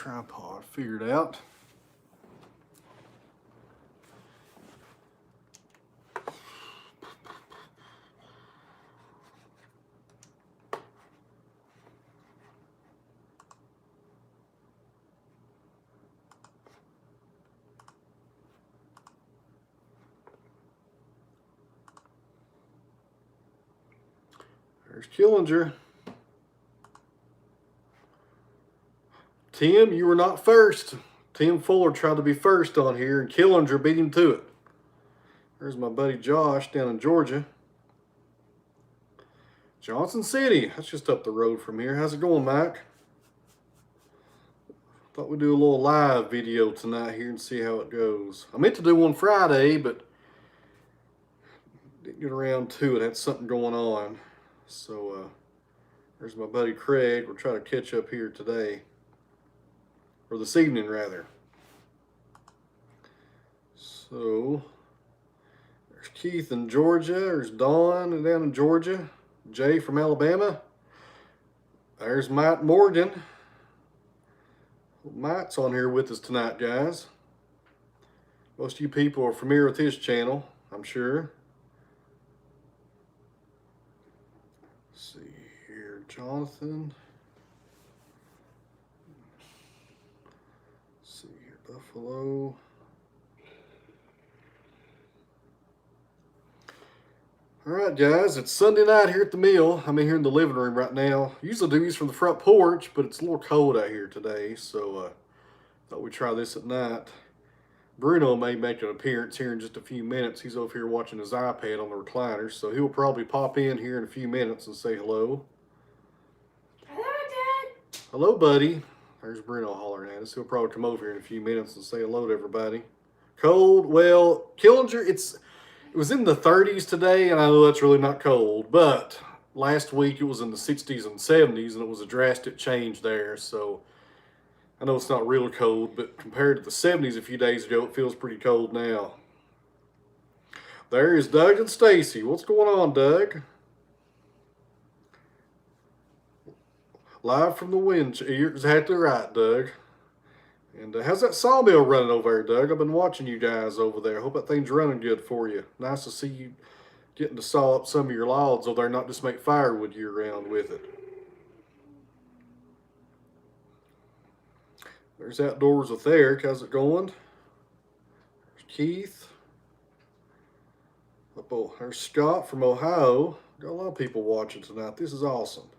tripod figured out. There's Killinger. Tim, you were not first. Tim Fuller tried to be first on here, and Killinger beat him to it. There's my buddy Josh down in Georgia. Johnson City, that's just up the road from here. How's it going, Mike? Thought we'd do a little live video tonight here and see how it goes. I meant to do one Friday, but didn't get around to it. Had something going on. So, there's my buddy Craig. We'll try to catch up here today. Or this evening, rather. So, there's Keith in Georgia. There's Dawn down in Georgia. Jay from Alabama. There's Mike Morgan. Mike's on here with us tonight, guys. Most of you people are familiar with his channel, I'm sure. Let's see here, Jonathan. Let's see here, Buffalo. All right, guys, it's Sunday night here at the mill. I'm in here in the living room right now. Usually do these from the front porch, but it's a little cold out here today, so thought we'd try this at night. Bruno may make an appearance here in just a few minutes. He's over here watching his iPad on the recliner, so he'll probably pop in here in a few minutes and say hello. Hello, Dad. Hello, buddy. There's Bruno hollering at us. He'll probably come over here in a few minutes and say hello to everybody. Cold, well, Killinger, it was in the 30s today, and I know that's really not cold, but last week it was in the 60s and 70s, and it was a drastic change there, so I know it's not real cold, but compared to the 70s a few days ago, it feels pretty cold now. There is Doug and Stacy. What's going on, Doug? Live from the wind. You're exactly right, Doug. And how's that sawmill running over there, Doug? I've been watching you guys over there. Hope that thing's running good for you. Nice to see you getting to saw up some of your logs over there, not just make firewood year-round with it. There's Outdoors with Eric. How's it going? There's Keith. Oh, there's Scott from Ohio. Got a lot of people watching tonight. This is awesome.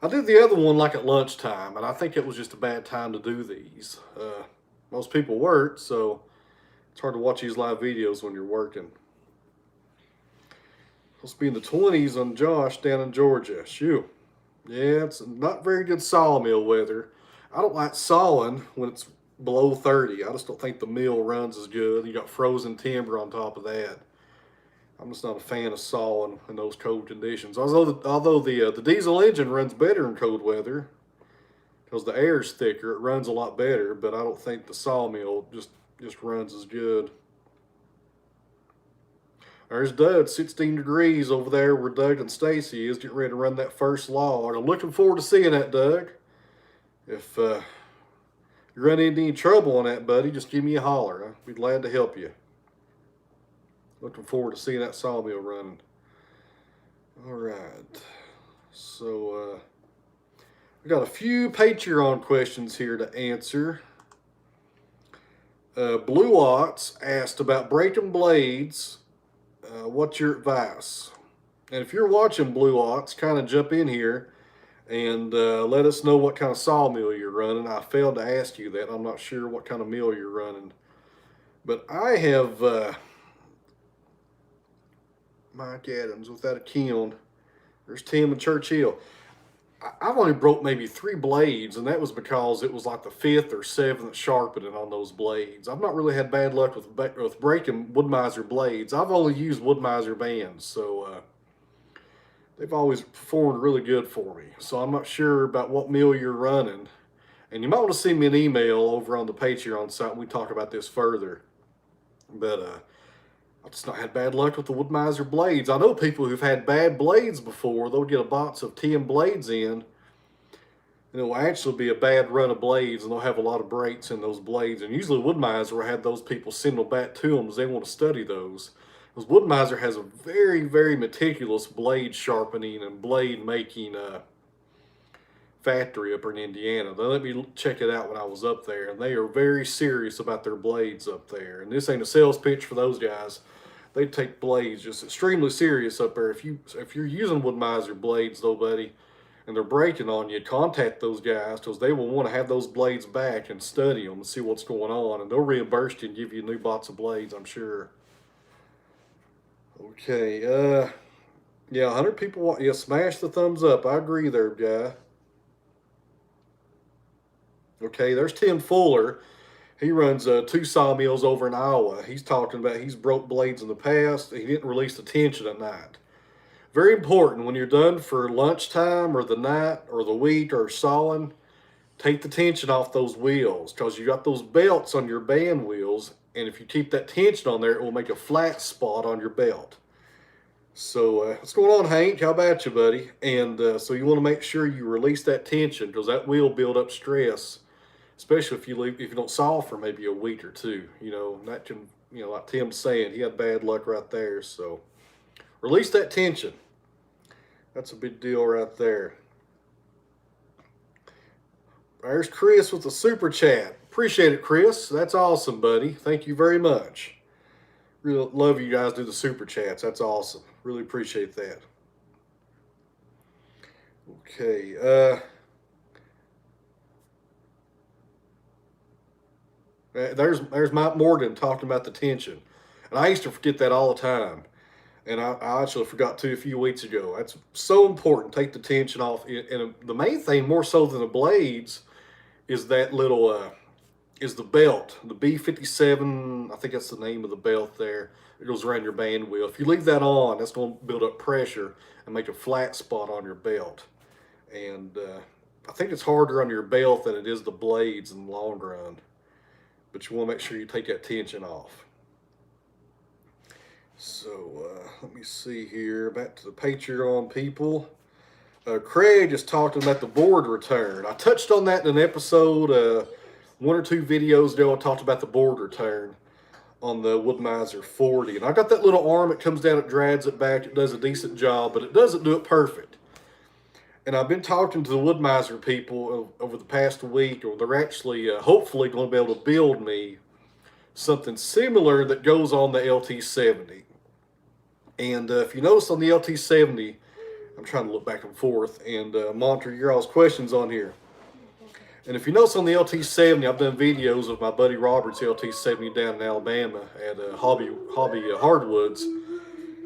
I did the other one like at lunchtime, and I think it was just a bad time to do these. Most people work, so it's hard to watch these live videos when you're working. Supposed to be in the 20s on Josh down in Georgia. Shoo. Yeah, it's not very good sawmill weather. I don't like sawing when it's below 30. I just don't think the mill runs as good. You got frozen timber on top of that. I'm just not a fan of sawing in those cold conditions. Although the diesel engine runs better in cold weather because the air is thicker, it runs a lot better. But I don't think the sawmill just runs as good. There's Doug, 16 degrees over there where Doug and Stacy is, getting ready to run that first log. I'm looking forward to seeing that, Doug. If you run into any trouble on that, buddy, just give me a holler. I'd be glad to help you. Looking forward to seeing that sawmill running. All right. So, we got a few Patreon questions here to answer. Blue Ox asked about breaking blades. What's your advice? And if you're watching Blue Ox, kind of jump in here and let us know what kind of sawmill you're running. I failed to ask you that. I'm not sure what kind of mill you're running. But I have... Mike Adams without a kiln. There's Tim and Churchill. I've only broke maybe 3 blades, and that was because it was like the 5th or 7th sharpening on those blades. I've not really had bad luck with breaking Wood-Mizer blades. I've only used Wood-Mizer bands, so they've always performed really good for me. So I'm not sure about what mill you're running. And you might want to send me an email over on the Patreon site and we talk about this further. But I've just not had bad luck with the Wood-Mizer blades. I know people who've had bad blades before. They'll get a box of 10 blades in, And it will actually be a bad run of blades, and they'll have a lot of breaks in those blades. And usually Wood-Mizer will have those people send them back to them because they want to study those. Because Wood-Mizer has a very, very meticulous blade sharpening and blade making factory up in Indiana. They let me check it out when I was up there, and they are very serious about their blades up there. And this ain't a sales pitch for those guys. They take blades just extremely serious up there. If you're using Wood-Mizer blades though, buddy, and they're breaking on you, contact those guys because they will want to have those blades back and study them and see what's going on, and they'll reimburse you and give you new box of blades, I'm sure. Okay, yeah, 100 people want, yeah, smash the thumbs up. I agree there, guy. Okay, there's Tim Fuller. He runs 2 sawmills over in Iowa. He's talking about he's broke blades in the past. He didn't release the tension at night. Very important when you're done for lunchtime or the night or the week or sawing, take the tension off those wheels because you got those belts on your band wheels, and if you keep that tension on there, it will make a flat spot on your belt. So what's going on, Hank? How about you, buddy? And so you want to make sure you release that tension because that will build up stress, especially if you don't saw for maybe a week or two. You know, that can, you know, like Tim's saying, he had bad luck right there. So release that tension. That's a big deal right there. There's Chris with the super chat. Appreciate it, Chris. That's awesome, buddy. Thank you very much. Really love you guys do the super chats. That's awesome. Really appreciate that. Okay. There's Mike Morgan talking about the tension. And I used to forget that all the time. And I actually forgot too a few weeks ago. That's so important. Take the tension off. And the main thing, more so than the blades, is that little, is the belt. The B57, I think that's the name of the belt there. It goes around your band wheel. If you leave that on, that's going to build up pressure and make a flat spot on your belt. And I think it's harder on your belt than it is the blades in the long run. But you want to make sure you take that tension off. So let me see here. Back to the Patreon people. Craig just talked about the board return. I touched on that in an episode, 1 or 2 videos ago. I talked about the board return on the Wood-Mizer 40. And I got that little arm that comes down, it drags it back. It does a decent job, but it doesn't do it perfect. And I've been talking to the Wood-Mizer people over the past week, or they're actually hopefully going to be able to build me something similar that goes on the LT70. And if you notice on the LT70, I'm trying to look back and forth and monitor your all's questions on here. And if you notice on the LT70, I've done videos of my buddy Robert's LT70 down in Alabama at Hobby Hardwoods.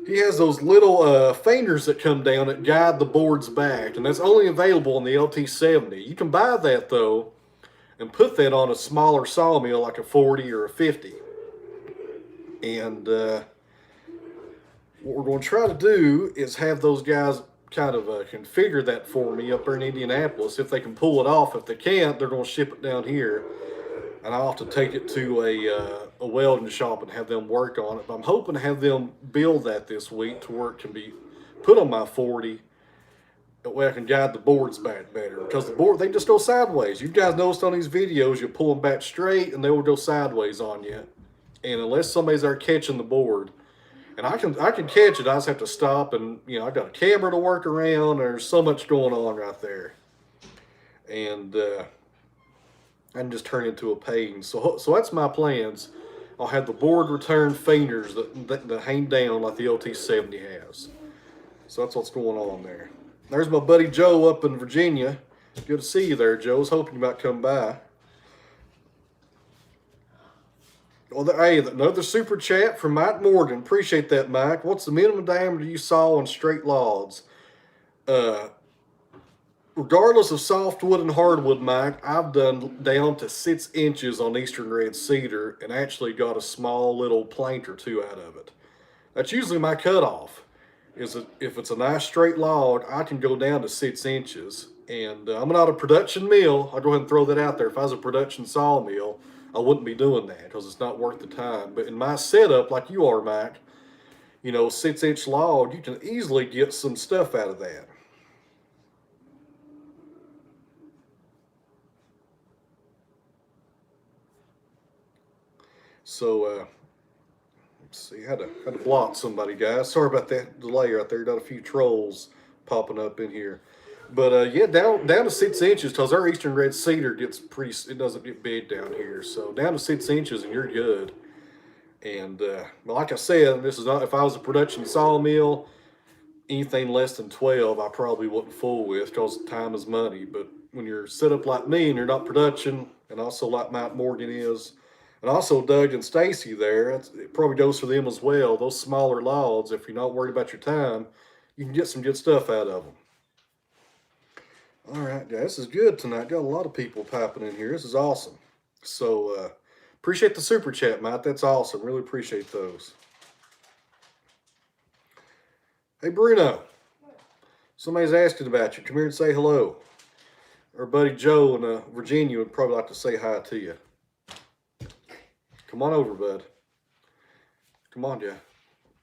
He has those little fingers that come down that guide the boards back, and that's only available on the LT70. You can buy that though and put that on a smaller sawmill like a 40 or a 50. And what we're going to try to do is have those guys kind of configure that for me up there in Indianapolis. If they can pull it off. If they can't, they're going to ship it down here. And I'll have to take it to a welding shop and have them work on it. But I'm hoping to have them build that this week to where it can be put on my 40. That way I can guide the boards back better. Because the board, they just go sideways. You guys noticed on these videos, you pull them back straight and they will go sideways on you. And unless somebody's there catching the board, and I can catch it, I just have to stop and, you know, I got a camera to work around. There's so much going on right there. And I can just turn into a pain. So that's my plans. I'll have the board return fingers that hang down like the LT70 has. So that's what's going on there. There's my buddy Joe up in Virginia. Good to see you there, Joe. I was hoping you might come by. Well, hey, another super chat from Mike Morgan. Appreciate that, Mike. What's the minimum diameter you saw on straight logs? Regardless of softwood and hardwood, Mike, I've done down to 6 inches on Eastern Red Cedar and actually got a small little plank or 2 out of it. That's usually my cutoff. If it's a nice straight log, I can go down to 6 inches. And I'm not a production mill. I'll go ahead and throw that out there. If I was a production sawmill, I wouldn't be doing that because it's not worth the time. But in my setup, like you are, Mike, you know, 6-inch log, you can easily get some stuff out of that. So, let's see, had to block somebody, guys. Sorry about that delay right there. Got a few trolls popping up in here. But yeah, down to 6 inches, because our eastern red cedar gets it doesn't get big down here. So down to 6 inches and you're good. And like I said, this is not, if I was a production sawmill, anything less than 12, I probably wouldn't fool with, because time is money. But when you're set up like me and you're not production, and also like Mount Morgan is, and also Doug and Stacy there, it probably goes for them as well. Those smaller logs, if you're not worried about your time, you can get some good stuff out of them. All right, guys, this is good tonight. Got a lot of people popping in here. This is awesome. So, appreciate the super chat, Matt. That's awesome. Really appreciate those. Hey, Bruno. Somebody's asking about you. Come here and say hello. Our buddy Joe in Virginia would probably like to say hi to you. Come on over, bud. Come on, Joe.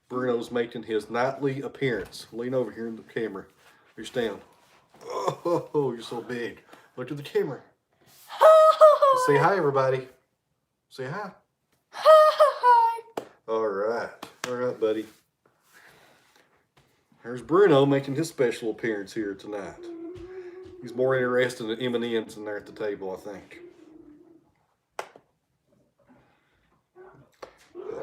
Bruno's making his nightly appearance. Lean over here in the camera. Reach down. Oh, you're so big. Look at the camera. Say hi, everybody. Say hi. Hi. All right, buddy. There's Bruno making his special appearance here tonight. He's more interested in M&M's in there at the table, I think.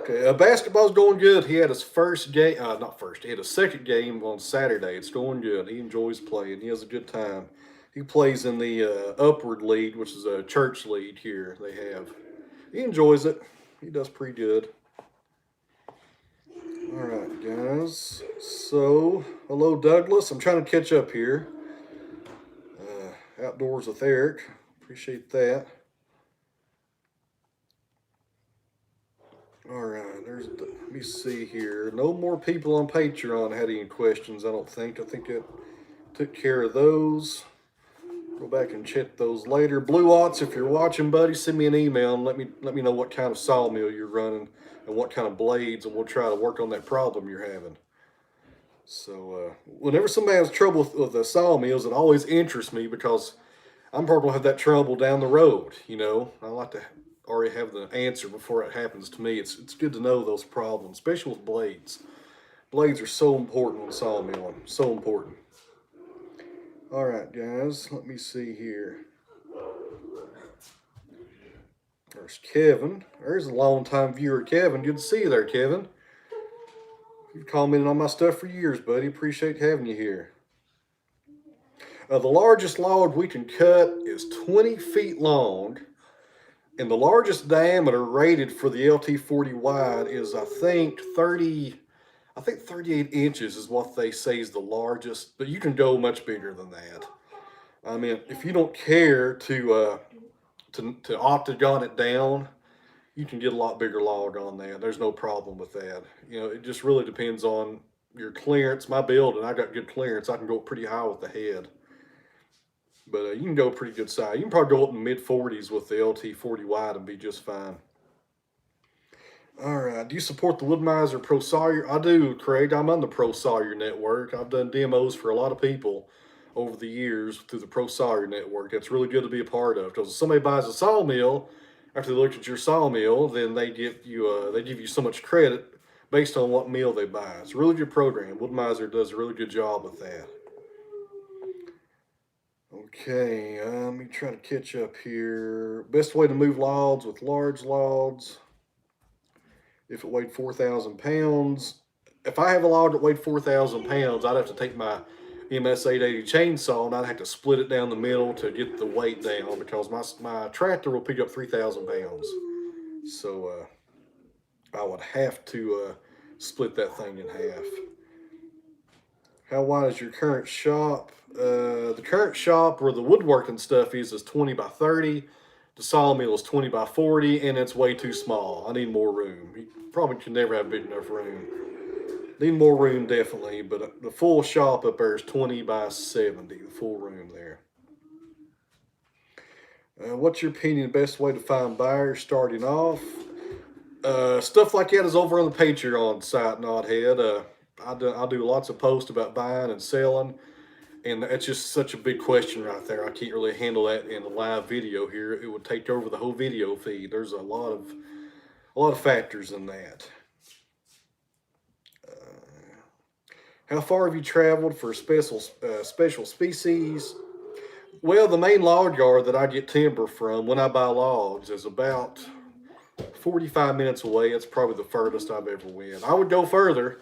Okay, basketball's going good. He had his first game, he had his second game on Saturday. It's going good. He enjoys playing. He has a good time. He plays in the Upward League, which is a church league here they have. He enjoys it. He does pretty good. All right, guys. So, hello, Douglas. I'm trying to catch up here. Outdoors with Eric. Appreciate that. All right, let me see here. No more people on Patreon had any questions, I don't think. I think it took care of those. Go back and check those later. Blue Watts, if you're watching, buddy, send me an email and let me know what kind of sawmill you're running and what kind of blades, and we'll try to work on that problem you're having. So, whenever somebody has trouble with the sawmills, it always interests me, because I'm probably going to have that trouble down the road, you know. I like to already have the answer before it happens to me. It's good to know those problems, especially with blades. Blades are so important when sawmilling, so important. All right, guys, let me see here. There's Kevin. There's a long-time viewer, Kevin. Good to see you there, Kevin. You've commented on my stuff for years, buddy. Appreciate having you here. The largest log we can cut is 20 feet long, and the largest diameter rated for the LT40 wide is, I think 38 inches is what they say is the largest, but you can go much bigger than that. I mean, if you don't care to octagon it down, you can get a lot bigger log on that. There's no problem with that. You know, it just really depends on your clearance. My building, I got good clearance. I can go pretty high with the head. But you can go pretty good size. You can probably go up in the mid-40s with the LT40 wide and be just fine. All right. Do you support the Woodmiser Pro Sawyer? I do, Craig. I'm on the Pro Sawyer network. I've done demos for a lot of people over the years through the Pro Sawyer network. It's really good to be a part of, because if somebody buys a sawmill, after they look at your sawmill, then they give you so much credit based on what mill they buy. It's a really good program. Woodmiser does a really good job with that. Okay, let me try to catch up here. Best way to move logs with large logs. If it weighed 4,000 pounds. If I have a log that weighed 4,000 pounds, I'd have to take my MS-880 chainsaw and I'd have to split it down the middle to get the weight down, because my tractor will pick up 3,000 pounds. So I would have to split that thing in half. How wide is your current shop? The current shop where the woodworking stuff is 20 by 30. The sawmill is 20 by 40, and it's way too small. I need more room. You probably can never have big enough room. Need more room, definitely, but the full shop up there is 20 by 70, the full room there. What's your opinion, best way to find buyers starting off? Stuff like that is over on the Patreon site, Knothead. I do lots of posts about buying and selling, and that's just such a big question right there. I can't really handle that in a live video here. It would take over the whole video feed. There's a lot a lot of factors in that. How far have you traveled for special species? Well, the main log yard that I get timber from when I buy logs is about 45 minutes away. It's probably the furthest I've ever went. I would go further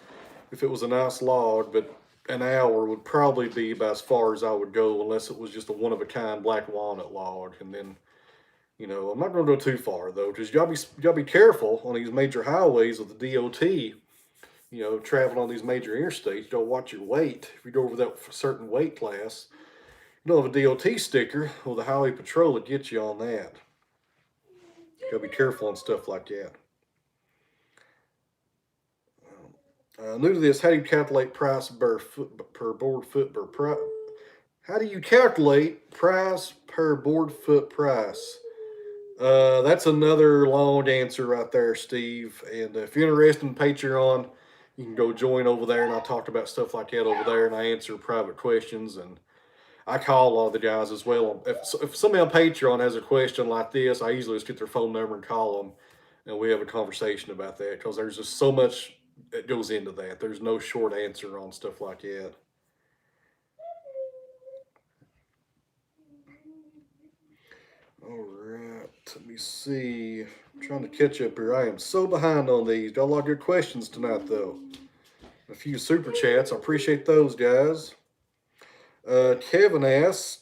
if it was a nice log, but an hour would probably be about as far as I would go unless it was just a one-of-a-kind black walnut log. And then, I'm not going to go too far, though, because y'all be careful on these major highways with the DOT. Traveling on these major interstates, you don't watch your weight. If you go over that certain weight class, you don't have a DOT sticker, well, the Highway Patrol would get you on that. You gotta be careful on stuff like that. New to this, how do you calculate price per board foot per price? How do you calculate price per board foot price? That's another long answer right there, Steve. And if you're interested in Patreon, you can go join over there, and I talk about stuff like that over there, and I answer private questions, and I call a lot of the guys as well. If somebody on Patreon has a question like this, I usually just get their phone number and call them, and we have a conversation about that, because there's just so much that goes into that. There's no short answer on stuff like that. All right, let me see. I'm trying to catch up here. I am so behind on these. Got a lot of good questions tonight, though. A few super chats. I appreciate those, guys. Kevin asks,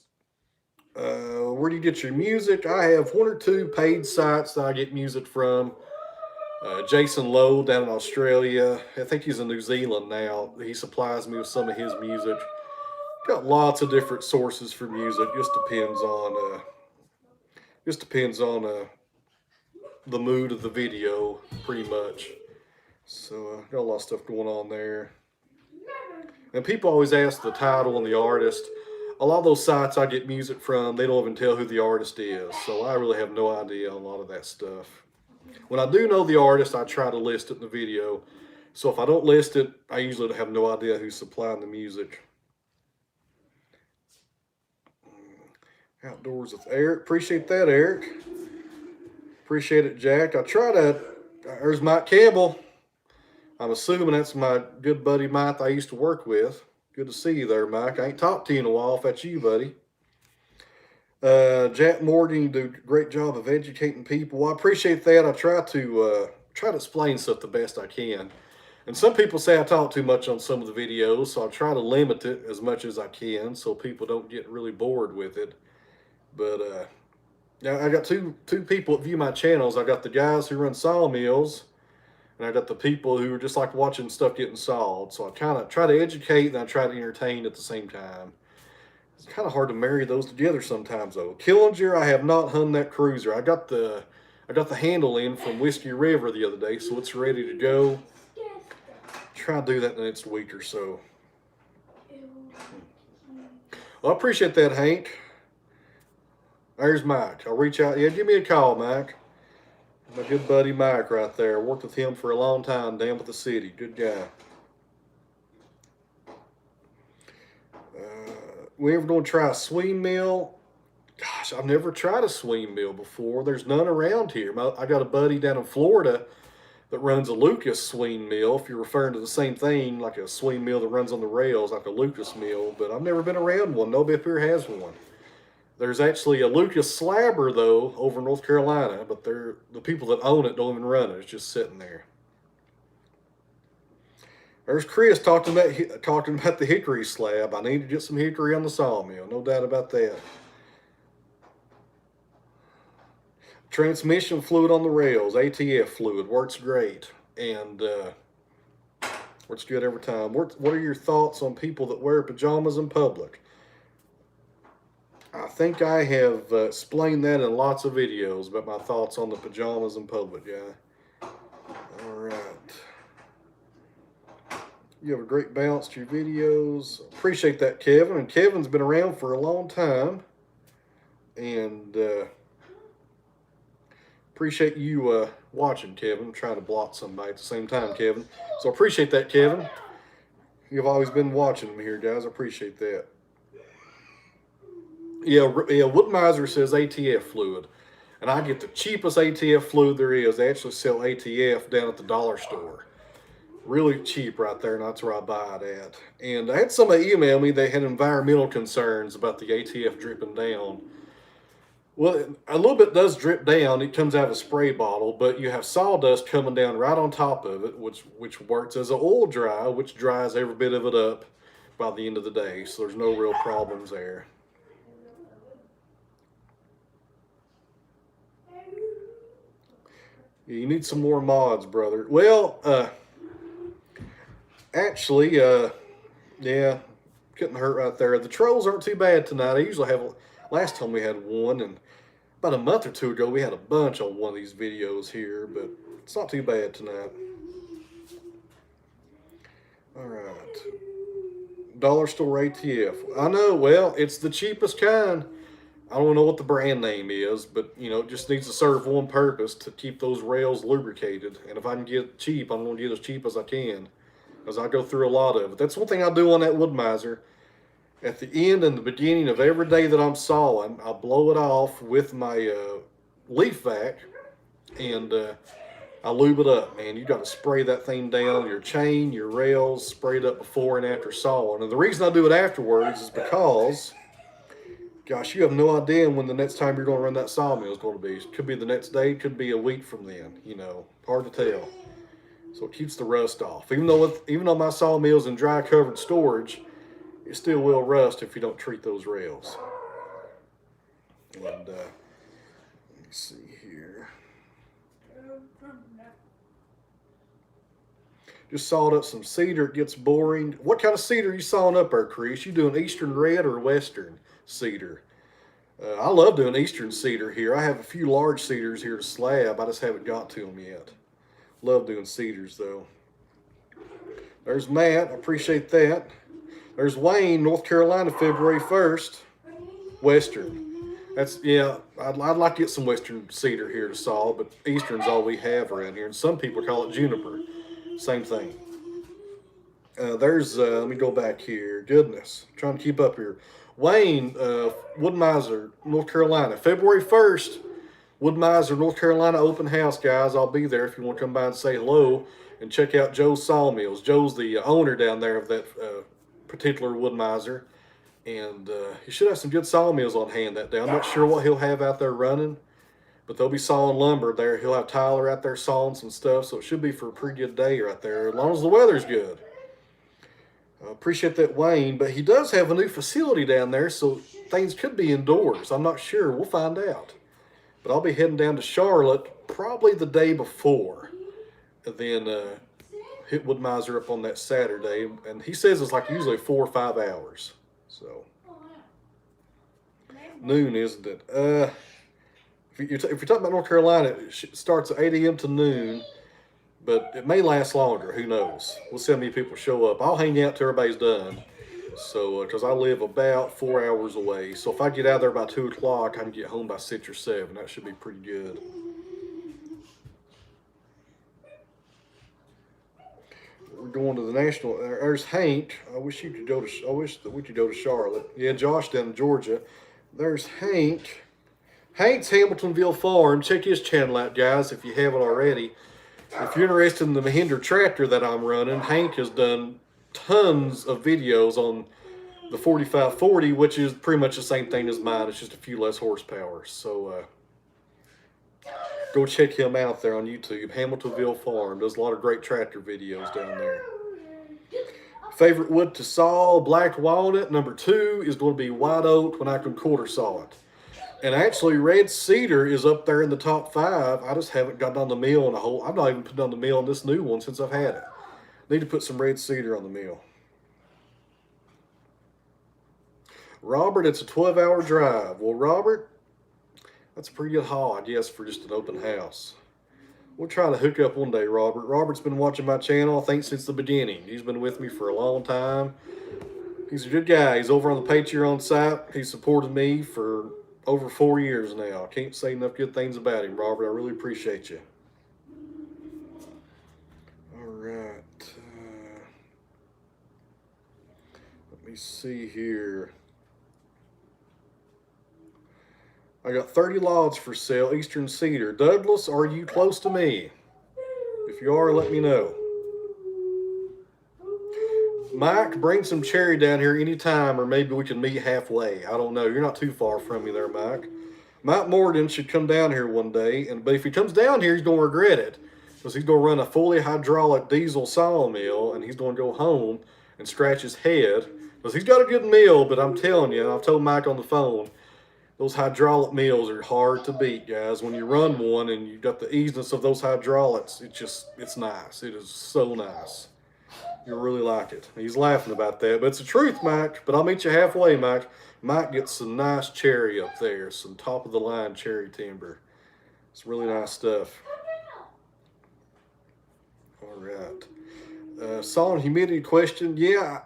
where do you get your music? I have one or two paid sites that I get music from. Jason Lowe down in Australia. I think he's in New Zealand now. He supplies me with some of his music. Got lots of different sources for music. Just depends on the mood of the video, pretty much. So got a lot of stuff going on there. And people always ask the title and the artist. A lot of those sites I get music from, they don't even tell who the artist is. So I really have no idea on a lot of that stuff. When I do know the artist, I try to list it in the video. So if I don't list it, I usually have no idea who's supplying the music. Outdoors with Eric. Appreciate that, Eric. Appreciate it, Jack. There's Mike Campbell. I'm assuming that's my good buddy Mike I used to work with. Good to see you there, Mike. I ain't talked to you in a while. If that's you, buddy. Jack Morgan, you do a great job of educating people. Well, I appreciate that. I try to explain stuff the best I can. And some people say I talk too much on some of the videos, so I try to limit it as much as I can so people don't get really bored with it. But I got two people that view my channels. I got the guys who run sawmills, and I got the people who are just like watching stuff getting sawed. So I kind of try to educate and I try to entertain at the same time. It's kind of hard to marry those together sometimes, though. Killinger, I have not hung that cruiser. I got the handle in from Whiskey River the other day, so it's ready to go. Try to do that in the next week or so. Well, I appreciate that, Hank. There's Mike. I'll reach out. Yeah, give me a call, Mike. My good buddy Mike right there. Worked with him for a long time down at the city. Good guy. We ever going to try a swing mill? Gosh, I've never tried a swing mill before. There's none around here. I got a buddy down in Florida that runs a Lucas swing mill, if you're referring to the same thing, like a swing mill that runs on the rails, like a Lucas mill, but I've never been around one. Nobody up here has one. There's actually a Lucas slabber, though, over in North Carolina, but the people that own it don't even run it. It's just sitting there. There's Chris talking about the hickory slab. I need to get some hickory on the sawmill. No doubt about that. Transmission fluid on the rails. ATF fluid. Works great. And works good every time. What are your thoughts on people that wear pajamas in public? I think I have explained that in lots of videos about my thoughts on the pajamas in public, guy. All right. You have a great balance to your videos. Appreciate that, Kevin. And Kevin's been around for a long time. And appreciate you watching, Kevin. I'm trying to block somebody at the same time, Kevin. So appreciate that, Kevin. You've always been watching me here, guys. I appreciate that. Yeah, Woodmiser says ATF fluid. and I get the cheapest ATF fluid there is. They actually sell ATF down at the dollar store. Really cheap right there, and that's where I buy it at. And I had somebody email me, they had environmental concerns about the ATF dripping down. Well, a little bit does drip down. It comes out of a spray bottle, but you have sawdust coming down right on top of it, which works as an oil dry, which dries every bit of it up by the end of the day. So there's no real problems there. You need some more mods, brother. Well, actually, yeah, couldn't hurt right there. The trolls aren't too bad tonight. I usually have. Last time we had one, and about a month or two ago, we had a bunch on one of these videos here, but it's not too bad tonight. All right. Dollar store ATF. I know, well, it's the cheapest kind. I don't know what the brand name is, but, you know, it just needs to serve one purpose, to keep those rails lubricated. And if I can get it cheap, I'm going to get as cheap as I can, as I go through a lot of it. That's one thing I do on that wood miser. At the end and the beginning of every day that I'm sawing, I blow it off with my leaf vac, and I lube it up, man. You got to spray that thing down, your chain, your rails, spray it up before and after sawing. And the reason I do it afterwards is because, gosh, you have no idea when the next time you're going to run that sawmill is going to be. It could be the next day, it could be a week from then, you know, hard to tell. So it keeps the rust off. Even though my sawmill's in dry covered storage, it still will rust if you don't treat those rails. And let me see here. Just sawed up some cedar. It gets boring. What kind of cedar are you sawing up there, Chris? You doing Eastern red or Western cedar? I love doing Eastern cedar here. I have a few large cedars here to slab. I just haven't got to them yet. Love doing cedars though. There's Matt. I appreciate that. There's Wayne, North Carolina, February 1st. Western. That's, yeah, I'd like to get some Western cedar here to saw, but Eastern's all we have around here. And some people call it juniper. Same thing. Let me go back here. Goodness, I'm trying to keep up here. Wayne, Wood Miser, North Carolina, February 1st. Wood Miser, North Carolina open house, guys. I'll be there if you want to come by and say hello and check out Joe's Sawmills. Joe's the owner down there of that particular wood miser, and he should have some good sawmills on hand that day. I'm not sure what he'll have out there running, but they'll be sawing lumber there. He'll have Tyler out there sawing some stuff, so it should be for a pretty good day right there, as long as the weather's good. I appreciate that, Wayne, but he does have a new facility down there, so things could be indoors. I'm not sure. We'll find out. But I'll be heading down to Charlotte probably the day before, and then hit Wood Miser up on that Saturday, and he says it's like usually 4 or 5 hours. So noon, isn't it? If you're talking about North Carolina, it starts at 8 a.m. to noon, but it may last longer. Who knows? We'll see how many people show up. I'll hang out till everybody's done. So, because I live about 4 hours away, so if I get out of there by 2 o'clock, I can get home by 6 or 7. That should be pretty good. We're going to the national. There's Hank. I wish you could go to. I wish that we could go to Charlotte. Yeah, Josh down in Georgia. There's Hank. Hank's Hamiltonville Farm. Check his channel out, guys, if you haven't already. If you're interested in the Mahindra tractor that I'm running, Hank has done tons of videos on the 4540, which is pretty much the same thing as mine. It's just a few less horsepower. So go check him out there on YouTube. Hamiltonville Farm does a lot of great tractor videos down there. Favorite wood to saw, black walnut. Number 2 is going to be white oak when I can quarter saw it. And actually, red cedar is up there in the top 5. I just haven't gotten on the mill in a whole. I've not even put on the mill on this new one since I've had it. Need to put some red cedar on the mill. Robert, it's a 12-hour drive. Well, Robert, that's a pretty good haul, I guess, for just an open house. We'll try to hook up one day, Robert. Robert's been watching my channel, I think, since the beginning. He's been with me for a long time. He's a good guy. He's over on the Patreon site. He's supported me for over 4 years now. I can't say enough good things about him, Robert. I really appreciate you. All right. Let me see here. I got 30 logs for sale, Eastern Cedar. Douglas, are you close to me? If you are, let me know. Mike, bring some cherry down here anytime, or maybe we can meet halfway. I don't know. You're not too far from me there, Mike. Mike Morgan should come down here one day, but if he comes down here, he's going to regret it, because he's going to run a fully hydraulic diesel sawmill, and he's going to go home and scratch his head, because he's got a good mill, but I'm telling you, I've told Mike on the phone, those hydraulic mills are hard to beat, guys. When you run one and you've got the easiness of those hydraulics, it's nice. It is so nice. You'll really like it. He's laughing about that, but it's the truth, Mike. But I'll meet you halfway, Mike. Mike gets some nice cherry up there, some top of the line cherry timber. It's really nice stuff. All right. Saw and humidity question. Yeah,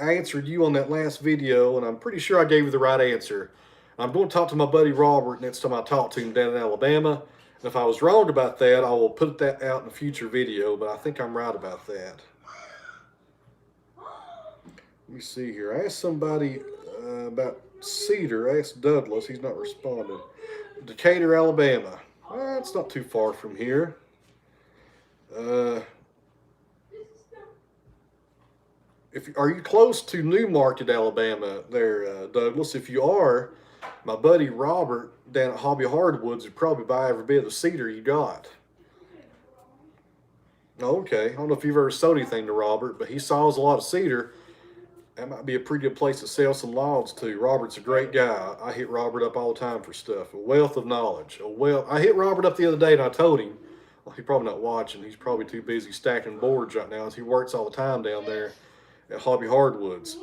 I answered you on that last video, and I'm pretty sure I gave you the right answer. I'm going to talk to my buddy Robert next time I talk to him down in Alabama. And if I was wrong about that, I will put that out in a future video, but I think I'm right about that. Let me see here. I asked somebody about cedar. I asked Douglas. He's not responded. Decatur, Alabama. It's not too far from here. Are you close to New Market, Alabama there, Douglas? If you are, my buddy Robert down at Hobby Hardwoods would probably buy every bit of cedar you got. Okay, I don't know if you've ever sold anything to Robert, but he saws a lot of cedar. That might be a pretty good place to sell some logs to. Robert's a great guy. I hit Robert up all the time for stuff. A wealth of knowledge. I hit Robert up the other day and I told him, well, he's probably not watching. He's probably too busy stacking boards right now as he works all the time down there at Hobby Hardwoods.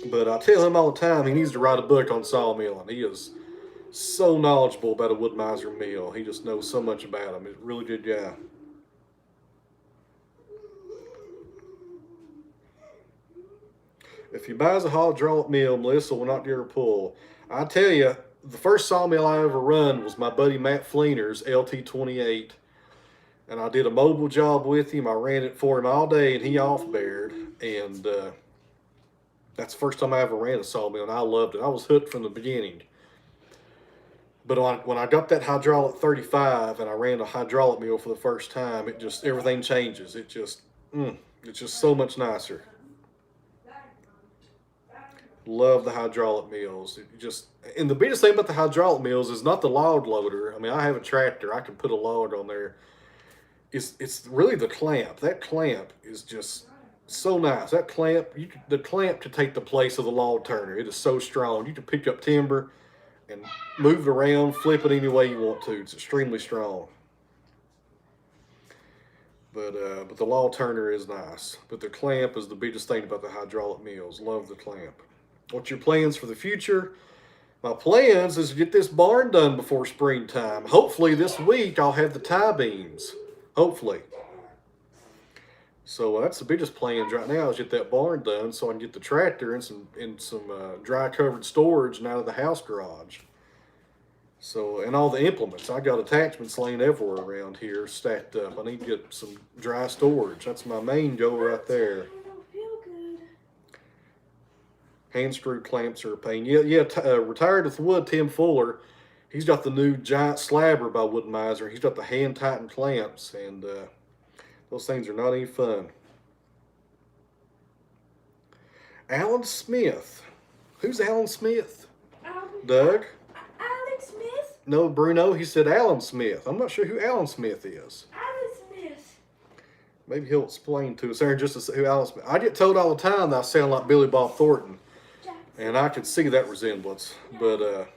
But I tell him all the time he needs to write a book on sawmilling. He is so knowledgeable about a wood miser mill. He just knows so much about them. He's a really good guy. If he buys a hydraulic mill, Melissa will not get her pull. I tell you, the first sawmill I ever run was my buddy Matt Fleener's LT28. And I did a mobile job with him. I ran it for him all day, and he off-bared. And that's the first time I ever ran a sawmill, and I loved it. I was hooked from the beginning. But when I got that hydraulic 35 and I ran a hydraulic mill for the first time, everything changes. It's just so much nicer. Love the hydraulic mills. And the biggest thing about the hydraulic mills is not the log loader. I mean, I have a tractor. I can put a log on there. It's really the clamp. That clamp is just so nice. That clamp, the clamp to take the place of the log turner. It is so strong. You can pick up timber and move it around, flip it any way you want to. It's extremely strong. But the log turner is nice. But the clamp is the biggest thing about the hydraulic mills. Love the clamp. What's your plans for the future? My plans is to get this barn done before springtime. Hopefully this week I'll have the tie beams. Hopefully. So that's the biggest plans right now is get that barn done so I can get the tractor in some dry covered storage and out of the house garage. So, and all the implements. I got attachments laying everywhere around here stacked up. I need to get some dry storage. That's my main goal right there. Hand screw clamps are a pain. Retired with wood, Tim Fuller. He's got the new giant slabber by Wood Miser. He's got the hand tightened clamps, and those things are not any fun. Alan Smith. Who's Alan Smith? Doug? Alex Smith? No, Bruno. He said Alan Smith. I'm not sure who Alan Smith is. Alex Smith. Maybe he'll explain to us there in just a second who Alan Smith. I get told all the time that I sound like Billy Bob Thornton. And I could see that resemblance. But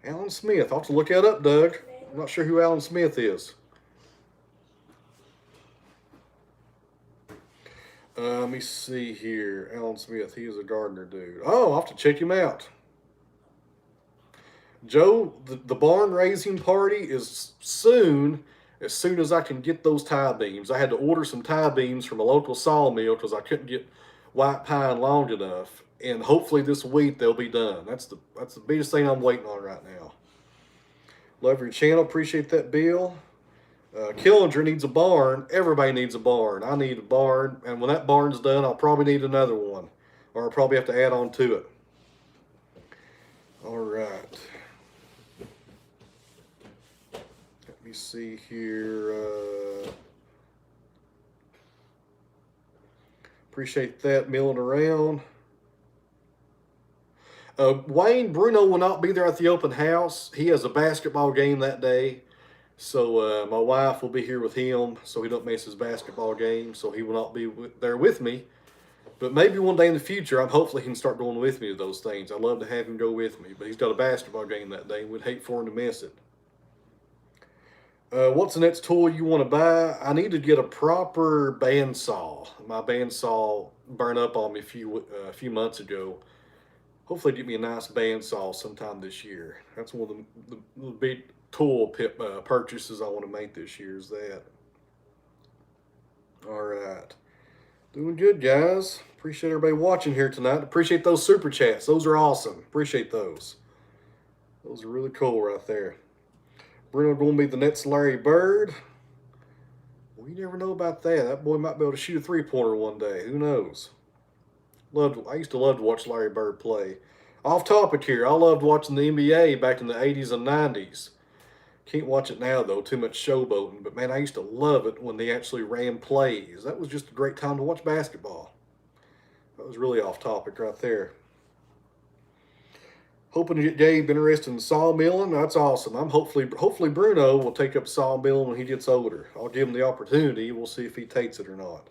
Alan Smith. I'll have to look that up, Doug. I'm not sure who Alan Smith is. Let me see here. Alan Smith. He is a gardener dude. Oh, I'll have to check him out. Joe, the barn raising party is soon as I can get those tie beams. I had to order some tie beams from a local sawmill because I couldn't get white pine long enough. And hopefully this week they'll be done. That's the biggest thing I'm waiting on right now. Love your channel. Appreciate that, Bill. Killinger needs a barn. Everybody needs a barn. I need a barn. And when that barn's done, I'll probably need another one. Or I'll probably have to add on to it. All right. Let me see here. Appreciate that milling around. Wayne Bruno will not be there at the open house. He has a basketball game that day. So my wife will be here with him so he don't miss his basketball game. So he will not be there with me. But maybe one day in the future, hopefully he can start going with me to those things. I'd love to have him go with me. But he's got a basketball game that day. We'd hate for him to miss it. What's the next tool you want to buy? I need to get a proper bandsaw. My bandsaw burned up on me a few months ago. Hopefully get me a nice bandsaw sometime this year. That's one of the big tool purchases I want to make this year is that. All right. Doing good, guys. Appreciate everybody watching here tonight. Appreciate those super chats. Those are awesome. Appreciate those. Those are really cool right there. Bruno going to be the next Larry Bird. Well, you never know about that. That boy might be able to shoot a three-pointer one day. Who knows? I used to love to watch Larry Bird play. Off topic here. I loved watching the NBA back in the 80s and 90s. Can't watch it now, though. Too much showboating. But, man, I used to love it when they actually ran plays. That was just a great time to watch basketball. That was really off topic right there. Hoping to get Gabe interested in sawmilling. That's awesome. Hopefully Bruno will take up sawmilling when he gets older. I'll give him the opportunity. We'll see if he takes it or not.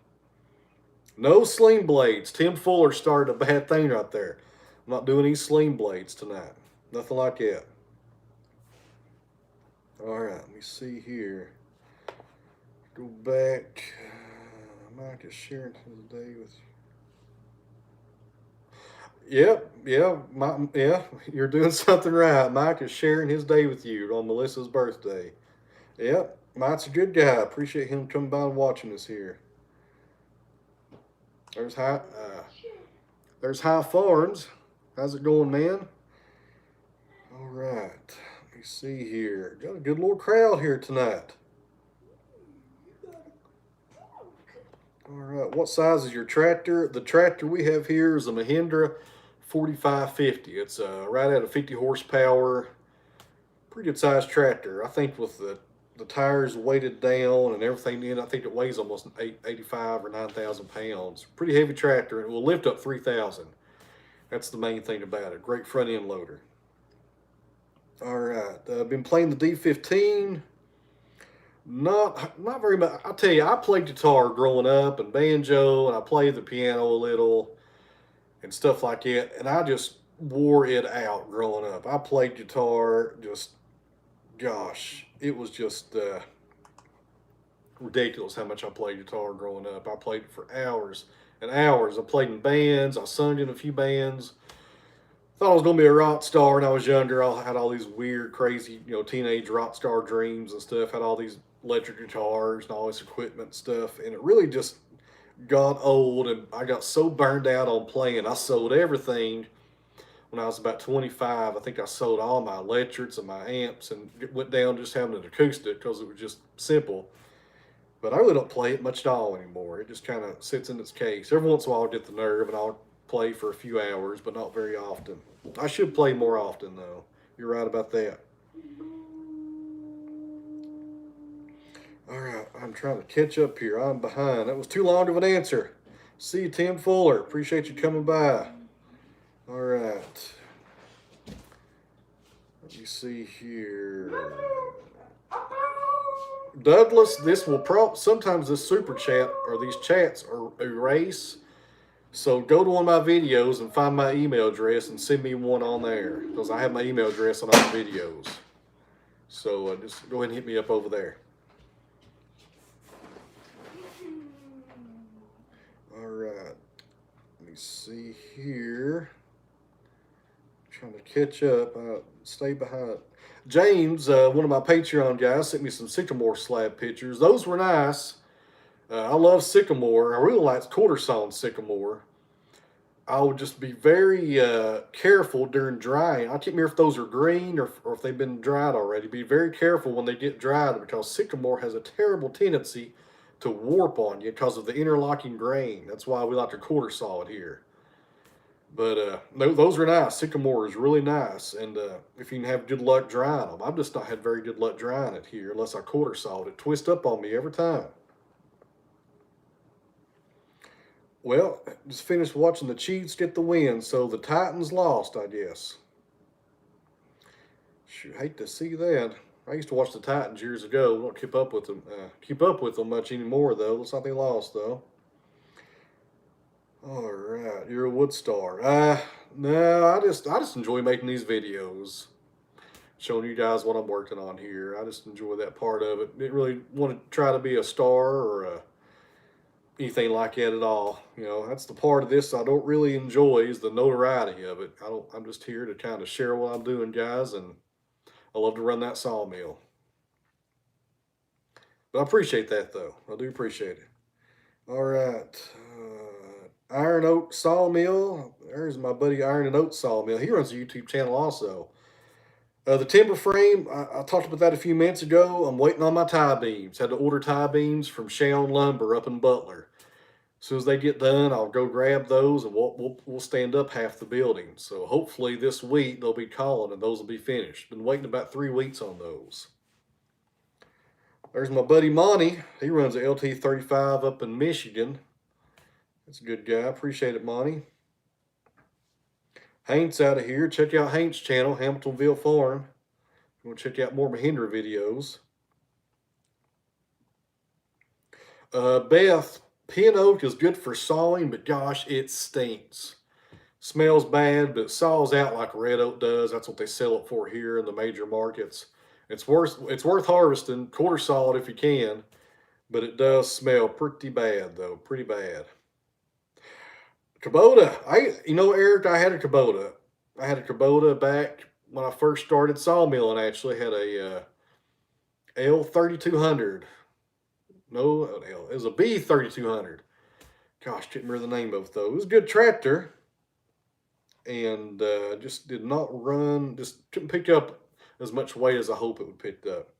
No sling blades. Tim Fuller started a bad thing right there. I'm not doing any sling blades tonight. Nothing like that. All right, let me see here. Go back. Mike is sharing his day with. Yep, yeah, you're doing something right. Mike is sharing his day with you on Melissa's birthday. Yep, Mike's a good guy. Appreciate him coming by and watching us here. There's High Farms. How's it going, man? All right, let me see here. Got a good little crowd here tonight. All right, what size is your tractor? The tractor we have here is a Mahindra 4550. It's right at a 50 horsepower, pretty good sized tractor. I think with the tires weighted down and everything in, I think it weighs almost 85 or 9,000 pounds. Pretty heavy tractor, and it will lift up 3,000. That's the main thing about it. Great front end loader. All right, I've been playing the D15. Not very much. I'll tell you, I played guitar growing up and banjo, and I played the piano a little and stuff like that, and I just wore it out growing up. I played guitar, gosh, it was just ridiculous how much I played guitar growing up. I played it for hours and hours. I played in bands. I sung in a few bands. Thought I was going to be a rock star when I was younger. I had all these weird, crazy, teenage rock star dreams and stuff. Had all these electric guitars and all this equipment and stuff. And it really just got old, and I got so burned out on playing. I sold everything when I was about 25. I think I sold all my electrics and my amps and went down just having an acoustic because it was just simple. But I really don't play it much at all anymore. It just kind of sits in its case. Every once in a while I'll get the nerve and I'll play for a few hours, but not very often. I should play more often, though. You're right about that. All right, I'm trying to catch up here. I'm behind. That was too long of an answer. See you, Tim Fuller. Appreciate you coming by. All right. Let me see here. Douglas, this will sometimes this super chat or these chats are erase. So go to one of my videos and find my email address and send me one on there, because I have my email address on all the videos. So just go ahead and hit me up over there. All right. Let me see here. Trying to catch up. Stay behind. James, one of my Patreon guys, sent me some sycamore slab pictures. Those were nice. I love sycamore. I really like quarter sawn sycamore. I would just be very careful during drying. I can't remember if those are green or if they've been dried already. Be very careful when they get dried, because sycamore has a terrible tendency to warp on you because of the interlocking grain. That's why we like to quarter saw it here. But those are nice. Sycamore is really nice, and if you can have good luck drying them, I've just not had very good luck drying it here unless I quarter sawed it. Twist up on me every time. Well, just finished watching the Chiefs get the win, so the Titans lost, I guess. Sure, hate to see that. I used to watch the Titans years ago. Don't keep up with them much anymore though. Looks like they lost though. All right, you're a wood star. No, I just enjoy making these videos, showing you guys what I'm working on here. I just enjoy that part of it. Didn't really want to try to be a star or anything like that at all. You know, that's the part of this I don't really enjoy is the notoriety of it. I'm just here to kind of share what I'm doing, guys, and I love to run that sawmill. But I appreciate that though. I do appreciate it. All right. Iron Oak Sawmill. There's my buddy Iron and Oak Sawmill. He runs a YouTube channel also. The timber frame, I talked about that a few minutes ago. I'm waiting on my tie beams. Had to order tie beams from Shawn Lumber up in Butler. As soon as they get done, I'll go grab those and we'll stand up half the building. So hopefully this week they'll be calling and those will be finished. Been waiting about 3 weeks on those. There's my buddy Monty. He runs a LT35 up in Michigan. That's a good guy. Appreciate it, Monty. Hank's out of here. Check out Hank's channel, Hamiltonville Farm. You want to check out more Mahindra videos. Beth, pin oak is good for sawing, but gosh, it stinks. Smells bad, but it saws out like red oak does. That's what they sell it for here in the major markets. It's worth harvesting, quarter saw it if you can, but it does smell pretty bad though, pretty bad. Kubota, Eric, I had a Kubota. I had a Kubota back when I first started sawmilling. I actually had a L3200. No, L. It was a B3200. Gosh, can't remember the name of those. It was a good tractor, and just did not run. Just couldn't pick up as much weight as I hope it would pick up.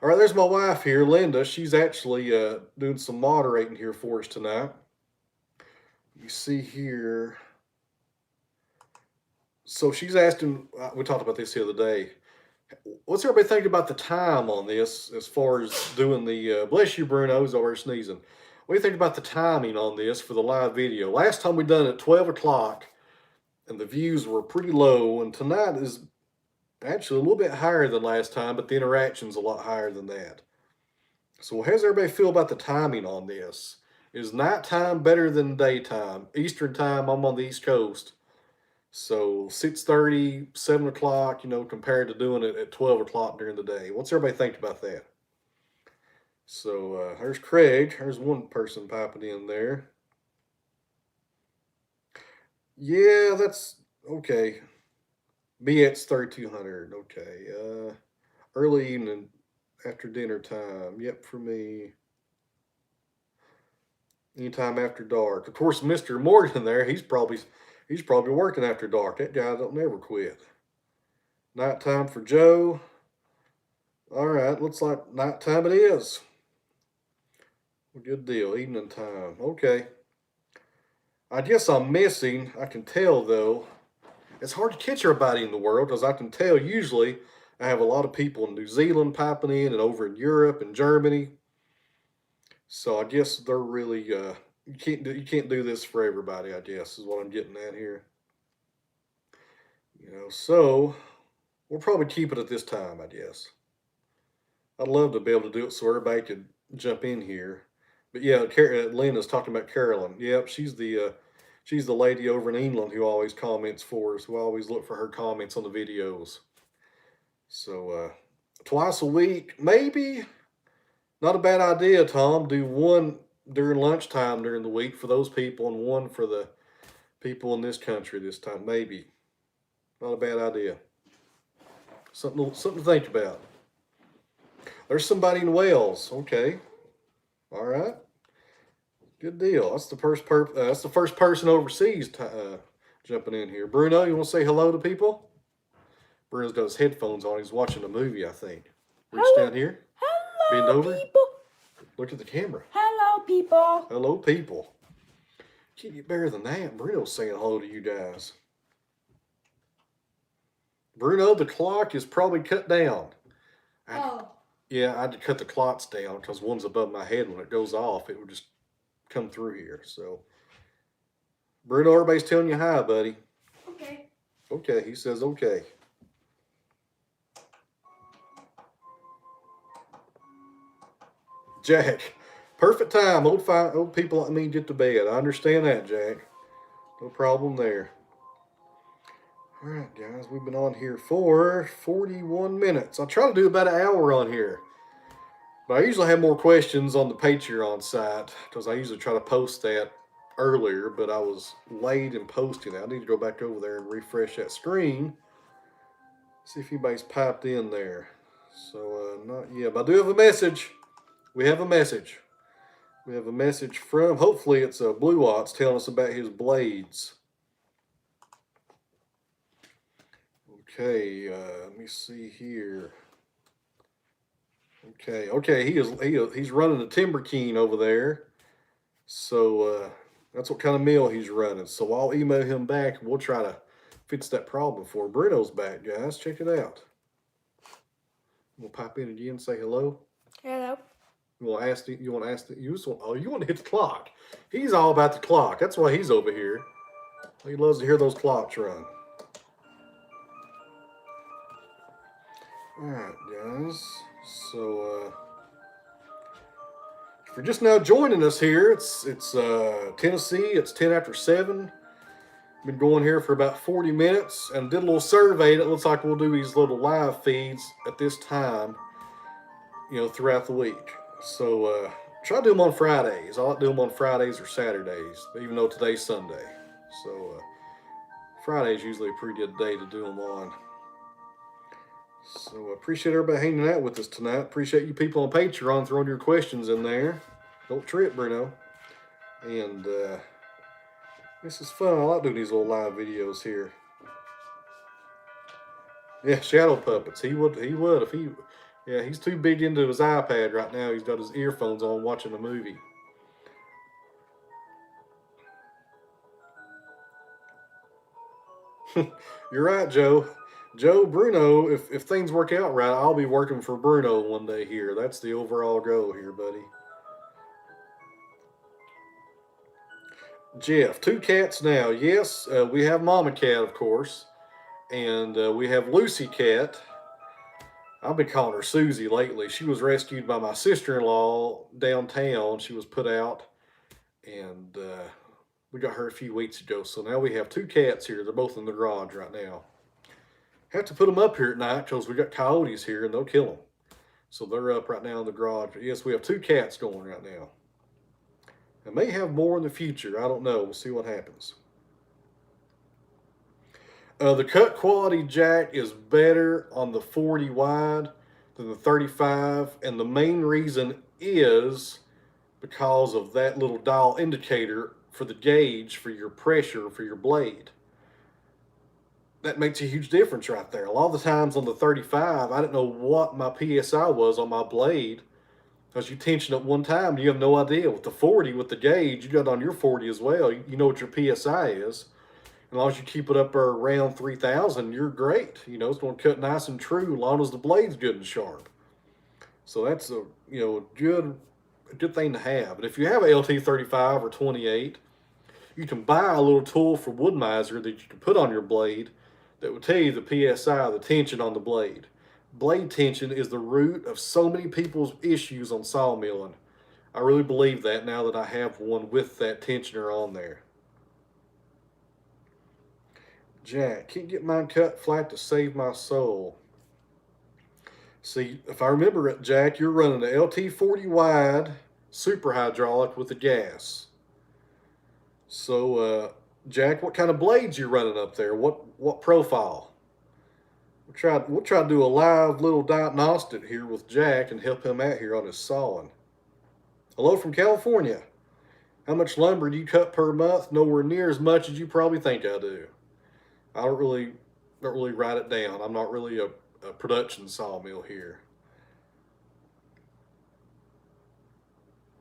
All right, there's my wife here, Linda. She's actually doing some moderating here for us tonight. You see here. So she's asking, we talked about this the other day. What's everybody think about the time on this as far as doing the, bless you, Bruno, he's over sneezing. What do you think about the timing on this for the live video? Last time we done it at 12 o'clock and the views were pretty low, and tonight is actually a little bit higher than last time, but the interaction's a lot higher than that. So how does everybody feel about the timing on this? Is nighttime better than daytime? Eastern time, I'm on the East Coast. So 6:30, 7 o'clock, compared to doing it at 12 o'clock during the day. What's everybody think about that? So there's Craig. There's one person popping in there. Yeah, that's okay. BX 3200. Okay. Early evening after dinner time. Yep, for me. Anytime after dark. Of course, Mr. Morgan there, he's probably working after dark. That guy don't never quit. Nighttime for Joe. All right, looks like nighttime it is. Good deal. Evening time. Okay. I guess I'm missing. I can tell though. It's hard to catch everybody in the world because I can tell usually I have a lot of people in New Zealand popping in and over in Europe and Germany. So I guess they're really you can't do this for everybody, I guess, is what I'm getting at here. So we'll probably keep it at this time, I guess. I'd love to be able to do it so everybody could jump in here. But yeah, Lena's talking about Carolyn. Yep, she's the lady over in England who always comments for us, who always look for her comments on the videos. So twice a week, maybe. Not a bad idea, Tom. Do one during lunchtime during the week for those people and one for the people in this country this time. Maybe. Not a bad idea. Something to think about. There's somebody in Wales. Okay. All right. Good deal. That's the first person overseas jumping in here. Bruno, you want to say hello to people? Bruno's got his headphones on. He's watching a movie, I think. Reach down here. Hello, Bend over. people. Look at the camera. Hello, people. Hello, people. Can't get better than that. Bruno's saying hello to you guys. Bruno, the clock is probably cut down. Oh. Yeah, I had to cut the clocks down because one's above my head. When it goes off, it would just come through here. So, Bruno, everybody's telling you hi, buddy. Okay. Okay, he says okay. Jack, perfect time. Old people like me get to bed. I understand that, Jack. No problem there. All right, guys, we've been on here for 41 minutes. I try to do about an hour on here. But I usually have more questions on the Patreon site because I usually try to post that earlier, but I was late in posting that. I need to go back over there and refresh that screen. See if anybody's piped in there. So, not yet. But I do have a message. We have a message. We have a message from, hopefully it's Blue Watts telling us about his blades. Okay, let me see here. Okay, he's running a timber keen over there. So that's what kind of mill he's running. So I'll email him back and we'll try to fix that problem before Bruno's back, guys. Check it out. We'll pop in again and say hello. Hello. You want to hit the clock. He's all about the clock. That's why he's over here. He loves to hear those clocks run. Alright, guys. So if you're just now joining us here, it's Tennessee. It's 10 after 7. Been going here for about 40 minutes and did a little survey. And it looks like we'll do these little live feeds at this time, throughout the week. So try to do them on Fridays. I like to do them on Fridays or Saturdays, even though today's Sunday. So Friday's usually a pretty good day to do them on. So I appreciate everybody hanging out with us tonight. Appreciate you people on Patreon throwing your questions in there. Don't trip, Bruno. And this is fun. I like doing these little live videos here. Yeah, Shadow Puppets. He would if he. Yeah, he's too big into his iPad right now. He's got his earphones on watching a movie. You're right, Joe. Bruno, if things work out right, I'll be working for Bruno one day here. That's the overall goal here, buddy. Jeff, 2 cats now. Yes, we have Mama Cat, of course. And we have Lucy Cat. I've been calling her Susie lately. She was rescued by my sister-in-law downtown. She was put out. And we got her a few weeks ago. So now we have 2 cats here. They're both in the garage right now. Have to put them up here at night because we got coyotes here and they'll kill them. So they're up right now in the garage. But yes, we have 2 cats going right now. I may have more in the future. I don't know. We'll see what happens. The cut quality, Jack, is better on the 40 wide than the 35. And the main reason is because of that little dial indicator for the gauge for your pressure for your blade. That makes a huge difference right there. A lot of the times on the 35, I didn't know what my PSI was on my blade because you tension at one time and you have no idea. With the 40, with the gauge, you got on your 40 as well. You know what your PSI is. As long as you keep it up around 3,000, you're great. It's going to cut nice and true as long as the blade's good and sharp. So that's a good thing to have. But if you have a LT35 or 28, you can buy a little tool from Woodmiser that you can put on your blade that will tell you the PSI, the tension on the blade. Blade tension is the root of so many people's issues on sawmilling. I really believe that now that I have one with that tensioner on there. Jack, can't get mine cut flat to save my soul. See, if I remember it, Jack, you're running the LT40 wide super hydraulic with the gas. So, Jack, what kind of blades you running up there? What profile? We'll try to do a live little diagnostic here with Jack and help him out here on his sawing. Hello from California. How much lumber do you cut per month? Nowhere near as much as you probably think I do. I don't really write it down. I'm not really a production sawmill here.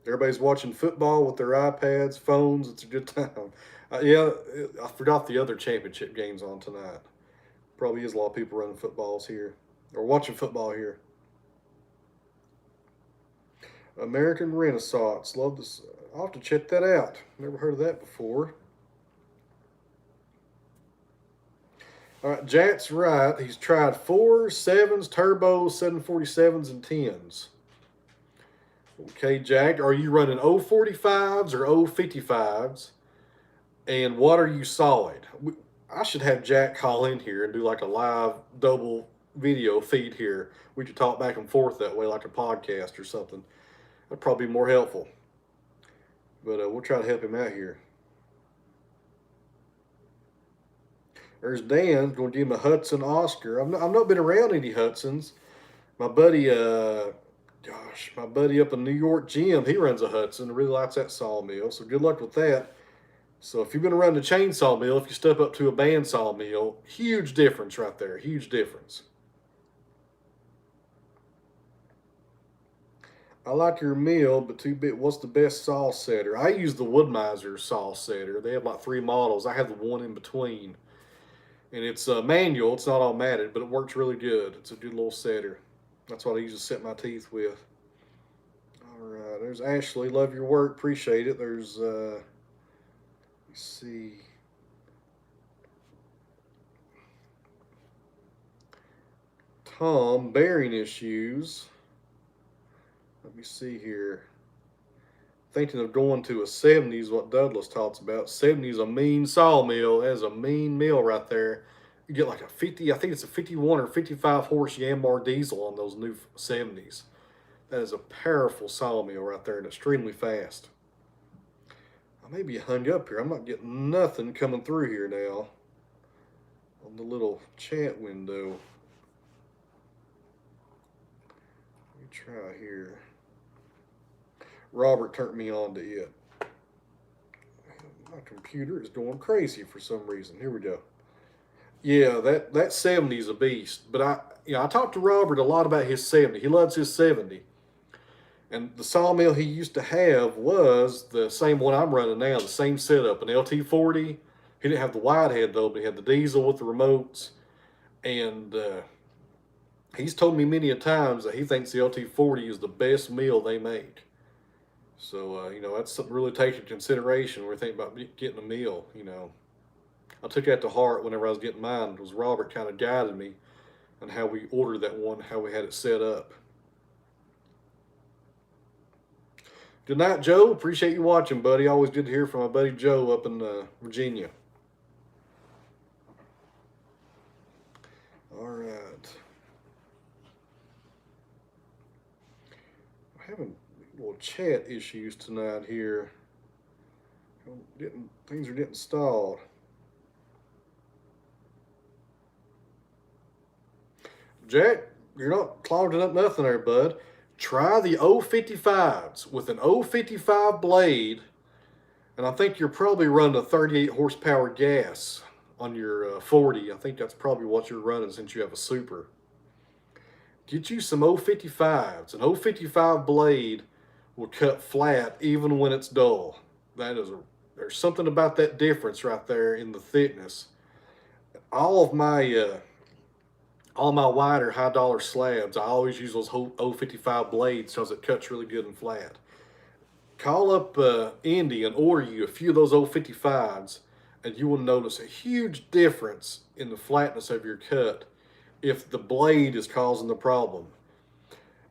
Everybody's watching football with their iPads, phones. It's a good time. Yeah, I forgot the other championship games on tonight. Probably is a lot of people running footballs here or watching football here. American Renaissance. Love this. I'll have to check that out. Never heard of that before. All right, Jack's right. He's tried 4s, 7s, turbos, 747s, and 10s. Okay, Jack, are you running 045s or 055s? And what are you sawing? I should have Jack call in here and do like a live double video feed here. We could talk back and forth that way, like a podcast or something. That'd probably be more helpful. But we'll try to help him out here. There's Dan going to give him a Hudson Oscar. I've not been around any Hudsons. My buddy, my buddy up in New York, Jim, he runs a Hudson. Really likes that sawmill. So good luck with that. So if you've been around the chainsaw mill, if you step up to a bandsaw mill, huge difference right there. Huge difference. I like your mill, but too big. What's the best saw setter? I use the Woodmiser saw setter. They have like 3 models. I have the one in between. And it's manual. It's not automatic, but it works really good. It's a good little setter. That's what I usually set my teeth with. All right. There's Ashley. Love your work. Appreciate it. There's, let's see. Tom, bearing issues. Let me see here. Thinking of going to a 70s, what Douglas talks about. 70s, a mean sawmill. That is a mean mill right there. You get like a 50, I think it's a 51 or 55 horse Yanmar diesel on those new 70s. That is a powerful sawmill right there and extremely fast. I may be hung up here. I'm not getting nothing coming through here now on the little chat window. Let me try here. Robert turned me on to it. My computer is going crazy for some reason. Here we go. Yeah, that 70 is a beast. But I talked to Robert a lot about his 70. He loves his 70. And the sawmill he used to have was the same one I'm running now, the same setup, an LT40. He didn't have the wide head though, but he had the diesel with the remotes. And he's told me many a times that he thinks the LT40 is the best mill they make. So, that's something to really take into consideration when we're thinking about getting a mill, I took that to heart whenever I was getting mine. It was Robert kind of guided me on how we ordered that one, how we had it set up. Good night, Joe. Appreciate you watching, buddy. Always good to hear from my buddy Joe up in Virginia. All right. I'm having little chat issues tonight here. Things are getting stalled. Jack, you're not clogging up nothing there, bud. Try the 055s with an 055 blade, and I think you're probably running a 38 horsepower gas on your 40. I think that's probably what you're running since you have a super. Get you some 055s. An 055 blade will cut flat even when it's dull. There's something about that difference right there in the thickness. All my wider high dollar slabs, I always use those 055 blades because it cuts really good and flat. Call up Indy and order you a few of those 055s, and you will notice a huge difference in the flatness of your cut if the blade is causing the problem.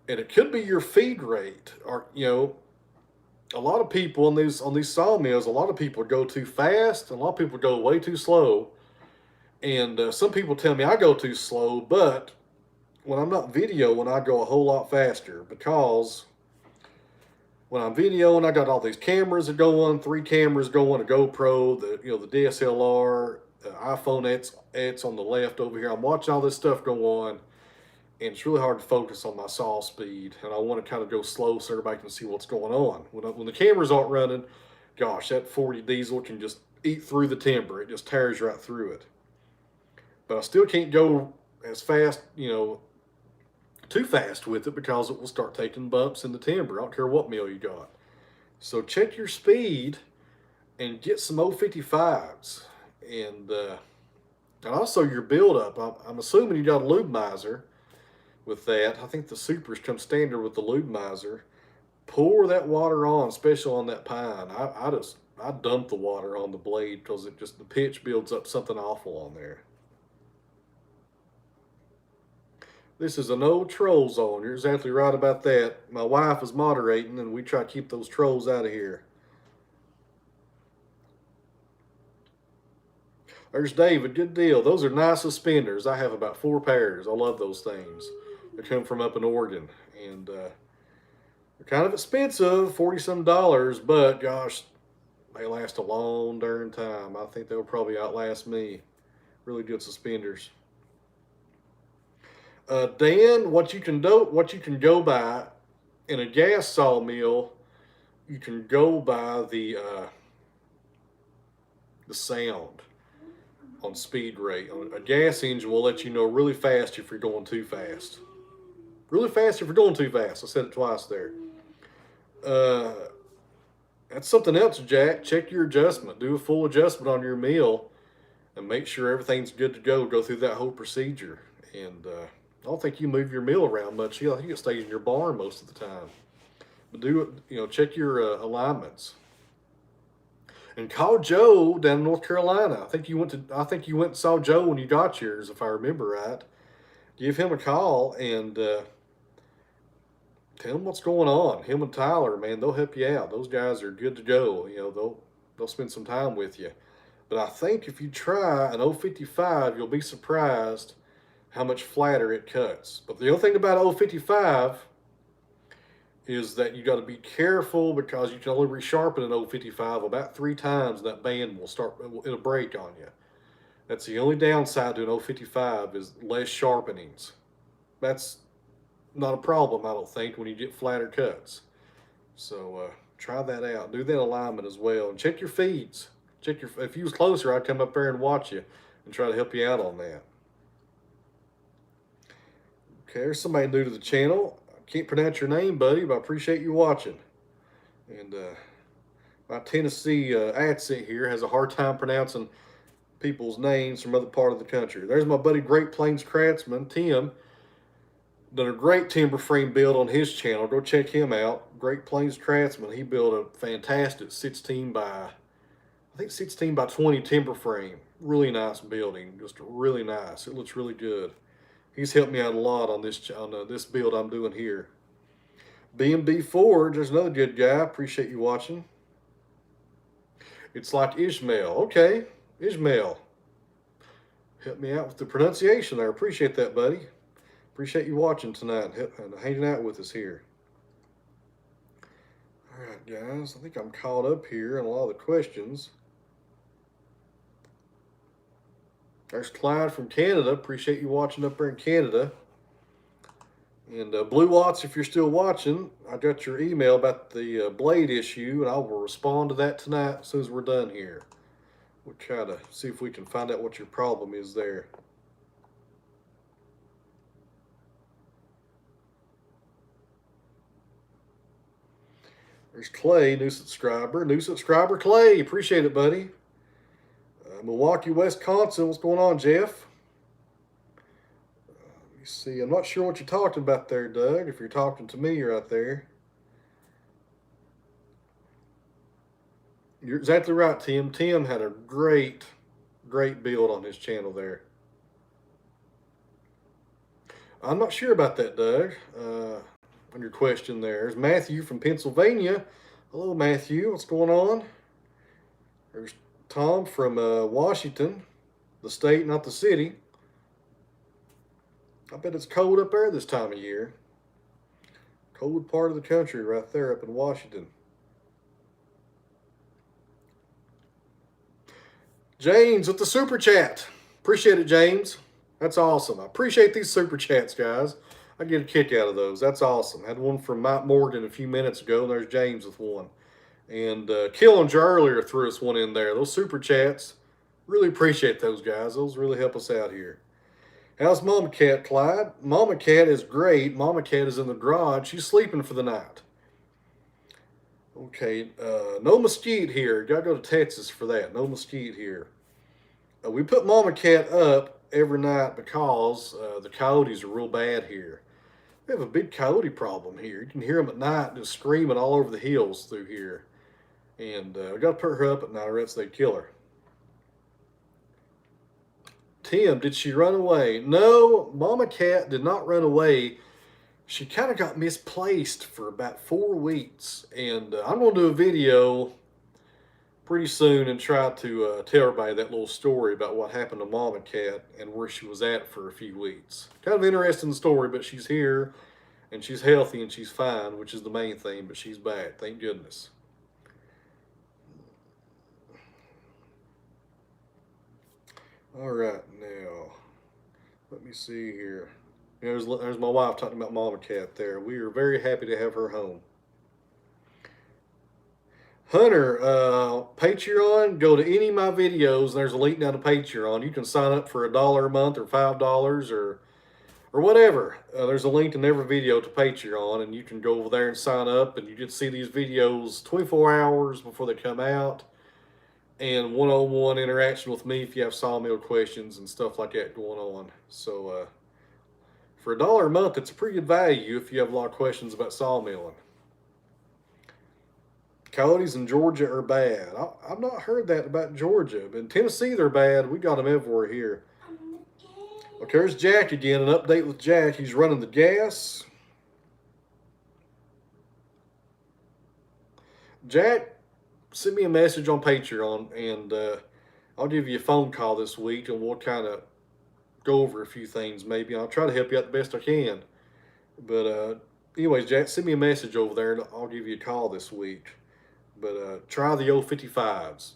And it could be your feed rate, or a lot of people on these sawmills, a lot of people go too fast, and a lot of people go way too slow. And some people tell me I go too slow, but when I'm not videoing, I go a whole lot faster, because when I'm videoing, I got all these cameras that go on, 3 cameras going, a GoPro, the DSLR, iPhone X on the left over here. I'm watching all this stuff go on, and it's really hard to focus on my saw speed, and I want to kind of go slow so everybody can see what's going on. When the cameras aren't running, gosh, that 40 diesel can just eat through the timber. It just tears right through it. But I still can't go as fast, too fast with it, because it will start taking bumps in the timber. I don't care what mill you got. So check your speed and get some 055s. And also your buildup. I'm assuming you got a Lubemizer with that. I think the Supers come standard with the Lubemizer. Pour that water on, especially on that pine. I dump the water on the blade because the pitch builds up something awful on there. This is a no troll zone. You're exactly right about that. My wife is moderating, and we try to keep those trolls out of here. There's David. Good deal. Those are nice suspenders. I have about 4 pairs. I love those things. They come from up in Oregon, and they're kind of expensive, $40-some, but gosh, they last a long darn time. I think they'll probably outlast me. Really good suspenders. Dan, what you can go by in a gas sawmill, you can go by the sound on speed rate. A gas engine will let you know really fast if you're going too fast. Really fast if you're going too fast. I said it twice there. That's something else, Jack. Check your adjustment. Do a full adjustment on your mill and make sure everything's good to go. Go through that whole procedure. And I don't think you move your mill around much. I think it stays in your barn most of the time. But do it, check your alignments. And call Joe down in North Carolina. I think you went and saw Joe when you got yours, if I remember right. Give him a call and tell him what's going on. Him and Tyler, man, they'll help you out. Those guys are good to go. They'll spend some time with you. But I think if you try an 055, you'll be surprised how much flatter it cuts. But the only thing about 055 is that you got to be careful because you can only resharpen an 055 about 3 times, and that band it'll break on you. That's the only downside to an 055 is less sharpenings. That's not a problem, I don't think, when you get flatter cuts. So try that out. Do that alignment as well, and check your feeds. If you was closer, I'd come up there and watch you and try to help you out on that. Okay, there's somebody new to the channel. I can't pronounce your name, buddy, but I appreciate you watching. And my Tennessee accent here has a hard time pronouncing people's names from other part of the country. There's my buddy Great Plains Craftsman, Tim. Done a great timber frame build on his channel. Go check him out. Great Plains Craftsman. He built a fantastic 16 by 20 timber frame. Really nice building. Just really nice. It looks really good. He's helped me out a lot on this build I'm doing here. B&B Forge, there's another good guy. Appreciate you watching. It's like Ishmael. Okay, Ishmael. Help me out with the pronunciation there. Appreciate that, buddy. Appreciate you watching tonight and hanging out with us here. All right, guys. I think I'm caught up here on a lot of the questions. There's Clyde from Canada. Appreciate you watching up there in Canada. And Blue Watts, if you're still watching, I got your email about the blade issue, and I will respond to that tonight as soon as we're done here. We'll try to see if we can find out what your problem is there. There's Clay, new subscriber. New subscriber, Clay. Appreciate it, buddy. Milwaukee, Wisconsin. What's going on, Jeff? Let me see. I'm not sure what you're talking about there, Doug, if you're talking to me right there. You're exactly right, Tim. Tim had a great build on his channel there. I'm not sure about that, Doug, on your question there. There's Matthew from Pennsylvania. Hello, Matthew. What's going on? There's Tom from Washington, the state, not the city. I bet it's cold up there this time of year. Cold part of the country right there up in Washington. James with the super chat. Appreciate it, James. That's awesome. I appreciate these super chats, guys. I get a kick out of those. That's awesome. I had one from Mike Morgan a few minutes ago, and there's James with one. And Kiln earlier threw us one in there. Those super chats, really appreciate those, guys. Those really help us out here. How's Mama Cat, Clyde? Mama Cat is great. Mama Cat is in the garage. She's sleeping for the night. Okay, no mesquite here. Gotta go to Texas for that. No mesquite here. We put Mama Cat up every night because the coyotes are real bad here. We have a big coyote problem here. You can hear them at night just screaming all over the hills through here. And we got to put her up at night or else they'd kill her. Tim, did she run away? No, Mama Cat did not run away. She kind of got misplaced for about 4 weeks. And I'm going to do a video pretty soon and try to tell everybody that little story about what happened to Mama Cat and where she was at for a few weeks. Kind of interesting story, but she's here and she's healthy and she's fine, which is the main thing, but she's back, thank goodness. All right, now, let me see here. There's my wife talking about Mama Cat there. We are very happy to have her home. Hunter, Patreon, go to any of my videos. There's a link down to Patreon. You can sign up for $1 a month or $5 or whatever. There's a link in every video to Patreon, and you can go over there and sign up, and you get to see these videos 24 hours before they come out, and one-on-one interaction with me if you have sawmill questions and stuff like that going on. So for $1 a month, it's a pretty good value if you have a lot of questions about sawmilling. Coyotes in Georgia are bad. I've not heard that about Georgia. But in Tennessee, they're bad. We got them everywhere here. Okay, there's Jack again. An update with Jack. He's running the gas. Jack, send me a message on Patreon, and I'll give you a phone call this week, and we'll kind of go over a few things maybe. I'll try to help you out the best I can. But anyways, Jack, send me a message over there, and I'll give you a call this week. But try the 055s.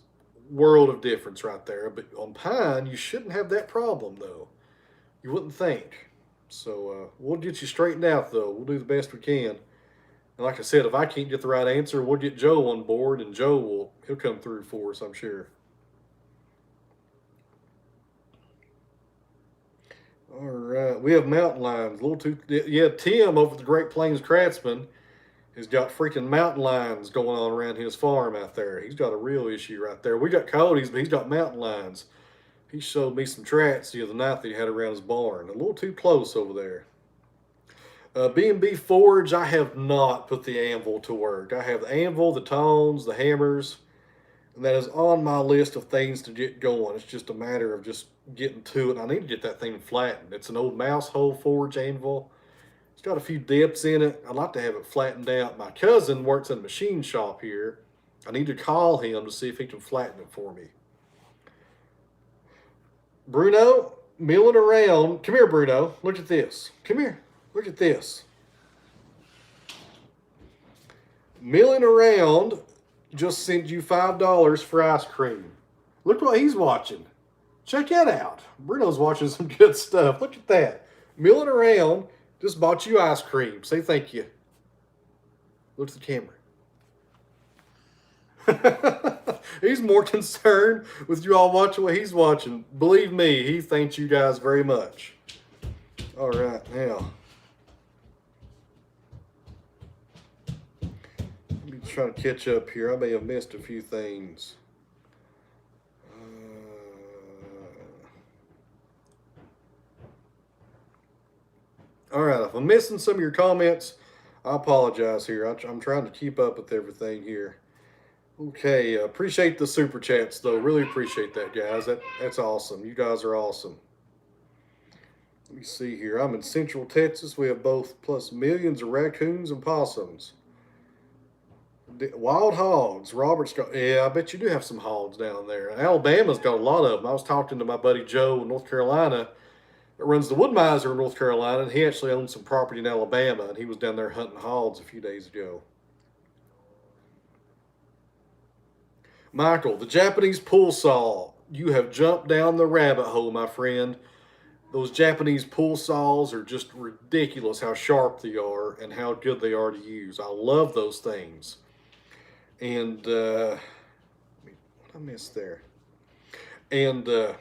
World of difference right there. But on pine, you shouldn't have that problem, though. You wouldn't think. So we'll get you straightened out, though. We'll do the best we can. And like I said, if I can't get the right answer, we'll get Joe on board, and he'll come through for us, I'm sure. All right, we have mountain lions. A little too, yeah. Tim over at the Great Plains Craftsman has got freaking mountain lions going on around his farm out there. He's got a real issue right there. We got coyotes, but he's got mountain lions. He showed me some tracks the other night that he had around his barn. A little too close over there. B&B Forge, I have not put the anvil to work. I have the anvil, the tongs, the hammers, and that is on my list of things to get going. It's just a matter of just getting to it. I need to get that thing flattened. It's an old mouse hole forge anvil. It's got a few dips in it. I'd like to have it flattened out. My cousin works in a machine shop here. I need to call him to see if he can flatten it for me. Bruno, milling around. Come here, Bruno. Look at this. Come here. Look at this. Milling around just sent you $5 for ice cream. Look what he's watching. Check that out. Bruno's watching some good stuff. Look at that. Milling around just bought you ice cream. Say thank you. Look at the camera. He's more concerned with you all watching what he's watching. Believe me, he thanks you guys very much. All right, now. Let me try to catch up here. I may have missed a few things. All right, if I'm missing some of your comments, I apologize here. I'm trying to keep up with everything here. Okay, appreciate the super chats, though. Really appreciate that, guys. That's awesome. You guys are awesome. Let me see here. I'm in Central Texas. We have both plus millions of raccoons and possums. Wild hogs. Robert's got, yeah, I bet you do have some hogs down there. Alabama's got a lot of them. I was talking to my buddy Joe in North Carolina that runs the Woodmiser in North Carolina, and he actually owns some property in Alabama, and he was down there hunting hogs a few days ago. Michael, the Japanese pull saw. You have jumped down the rabbit hole, my friend. Those Japanese pull saws are just ridiculous how sharp they are and how good they are to use. I love those things. And, what I missed there? And, what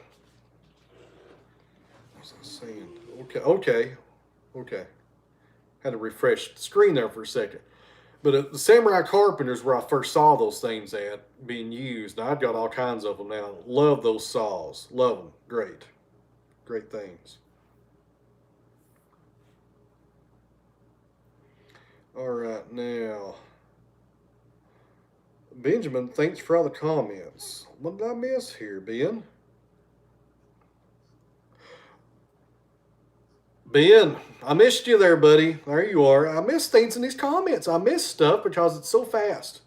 was I saying? Okay. Had to refresh the screen there for a second. But at the Samurai Carpenters, where I first saw those things at being used, now I've got all kinds of them now. Love those saws. Love them. Great. Great things. All right, now. Benjamin, thanks for all the comments. What did I miss here, Ben? Ben, I missed you there, buddy. There you are. I miss things in these comments. I miss stuff because it's so fast.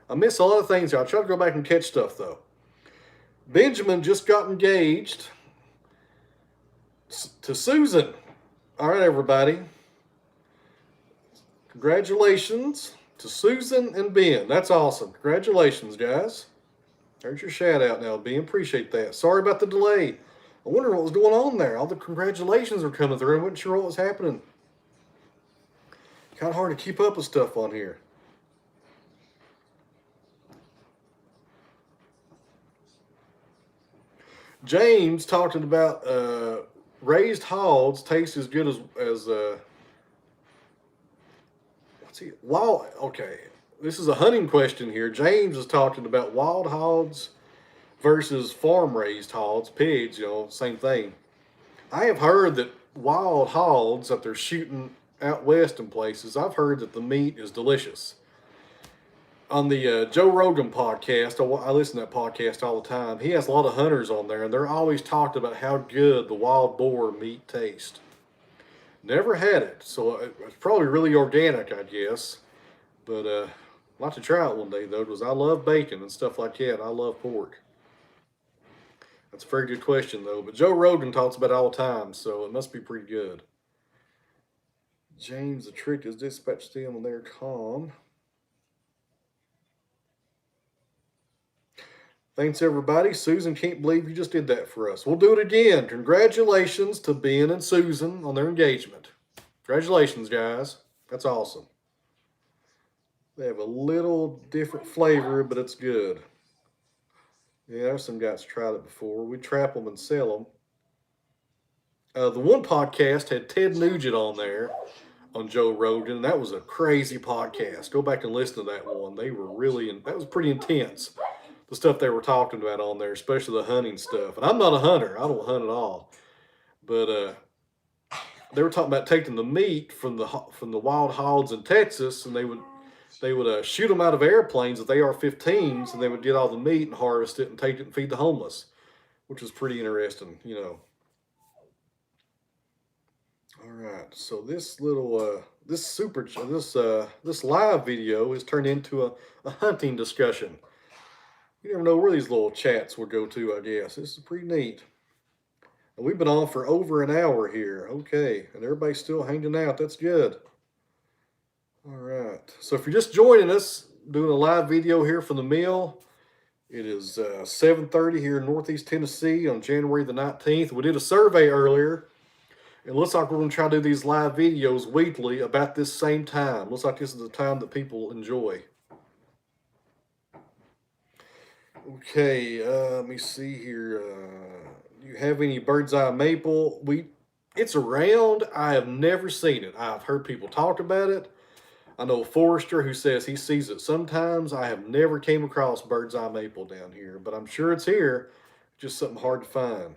I miss a lot of things. I'll try to go back and catch stuff, though. Benjamin just got engaged to Susan. All right, everybody. Congratulations to Susan and Ben. That's awesome. Congratulations, guys. There's your shout out now, Ben. Appreciate that. Sorry about the delay. I wonder what was going on there. All the congratulations were coming through. I wasn't sure what was happening. Kind of hard to keep up with stuff on here. James talking about raised hogs taste as good as what's he? Wild. Okay, this is a hunting question here. James is talking about wild hogs versus farm raised hogs, pigs. You know, same thing. I have heard that wild hogs that they're shooting out west in places, I've heard that the meat is delicious. On the Joe Rogan podcast, I listen to that podcast all the time. He has a lot of hunters on there, and they're always talked about how good the wild boar meat tastes. Never had it, so it's probably really organic, I guess. But I'd like to try it one day, though, because I love bacon and stuff like that. I love pork. That's a very good question, though. But Joe Rogan talks about it all the time, so it must be pretty good. James, the trick is dispatch them when they're calm. Thanks, everybody. Susan, can't believe you just did that for us. We'll do it again. Congratulations to Ben and Susan on their engagement. Congratulations, guys. That's awesome. They have a little different flavor, but it's good. Yeah, there's some guys tried it before. We trap them and sell them. The one podcast had Ted Nugent on there on Joe Rogan, and that was a crazy podcast. Go back and listen to that one. They were really, that was pretty intense. The stuff they were talking about on there, especially the hunting stuff. And I'm not a hunter. I don't hunt at all. But they were talking about taking the meat from the wild hogs in Texas, and they would shoot them out of airplanes with AR-15s, and they would get all the meat and harvest it and take it and feed the homeless, which was pretty interesting, you know. All right, so this little this live video is turned into a hunting discussion. You never know where these little chats will go to, I guess. This is pretty neat. And we've been on for over an hour here. Okay, and everybody's still hanging out. That's good. All right. So if you're just joining us, doing a live video here from the mill, it is 7:30 here in Northeast Tennessee on January the 19th. We did a survey earlier. It looks like we're going to try to do these live videos weekly about this same time. Looks like this is the time that people enjoy. Okay, let me see here. Do you have any bird's eye maple? It's around. I have never seen it. I've heard people talk about it. I know a forester who says he sees it sometimes. I have never came across bird's eye maple down here, but I'm sure it's here. Just something hard to find.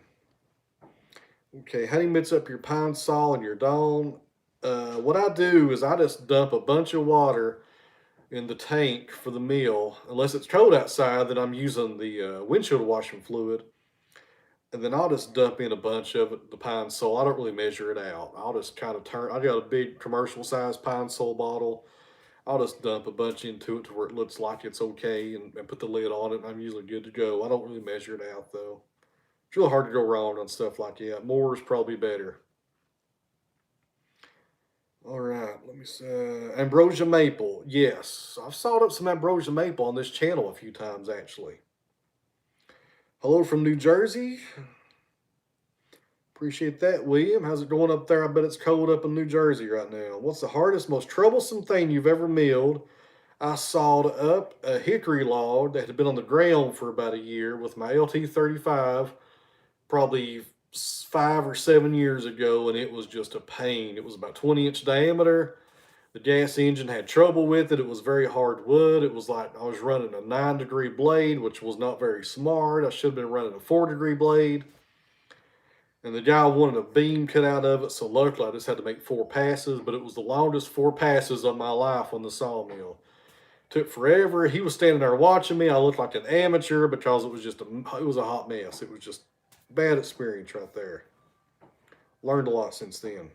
Okay, how do you mix up your pine saw and your dawn? What I do is I just dump a bunch of water in the tank for the mill. Unless it's cold outside, then I'm using the windshield washing fluid. And then I'll just dump in a bunch of it, the pine sol. I don't really measure it out. I'll just kind of I got a big commercial size pine sol bottle. I'll just dump a bunch into it to where it looks like it's okay and put the lid on it, and I'm usually good to go. I don't really measure it out, though. It's really hard to go wrong on stuff like that. More is probably better. All right, let me see. Ambrosia maple. Yes, I've sawed up some ambrosia maple on this channel a few times, actually. Hello from New Jersey. Appreciate that, William. How's it going up there? I bet it's cold up in New Jersey right now. What's the hardest, most troublesome thing you've ever milled? I sawed up a hickory log that had been on the ground for about a year with my LT35, probably 5 or 7 years ago, and it was just a pain. It was about 20-inch diameter. The gas engine had trouble with it. It was very hard wood. It was like I was running a 9-degree blade, which was not very smart. I should have been running a 4-degree blade. And the guy wanted a beam cut out of it, so luckily I just had to make 4 passes, but it was the longest 4 passes of my life on the sawmill. Took forever. He was standing there watching me. I looked like an amateur because it was a hot mess. It was just bad experience right there. Learned a lot since then.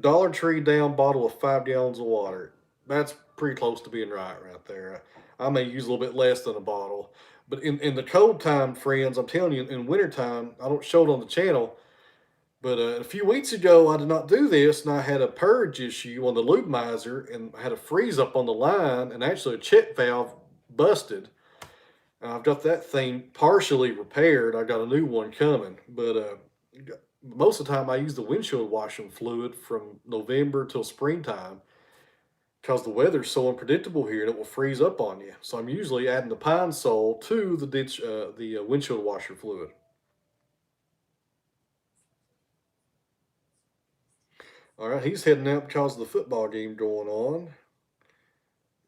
Dollar Tree down bottle of 5 gallons of water. That's pretty close to being right there. I may use a little bit less than a bottle. But in the cold time, friends, I'm telling you, in wintertime, I don't show it on the channel, but a few weeks ago, I did not do this, and I had a purge issue on the Lubrication, and I had a freeze up on the line, and actually a check valve busted. I've got that thing partially repaired. I got a new one coming, but most of the time I use the windshield washing fluid from November till springtime because the weather's so unpredictable here and it will freeze up on you. So I'm usually adding the pine sol to the windshield washer fluid. All right, he's heading out because of the football game going on.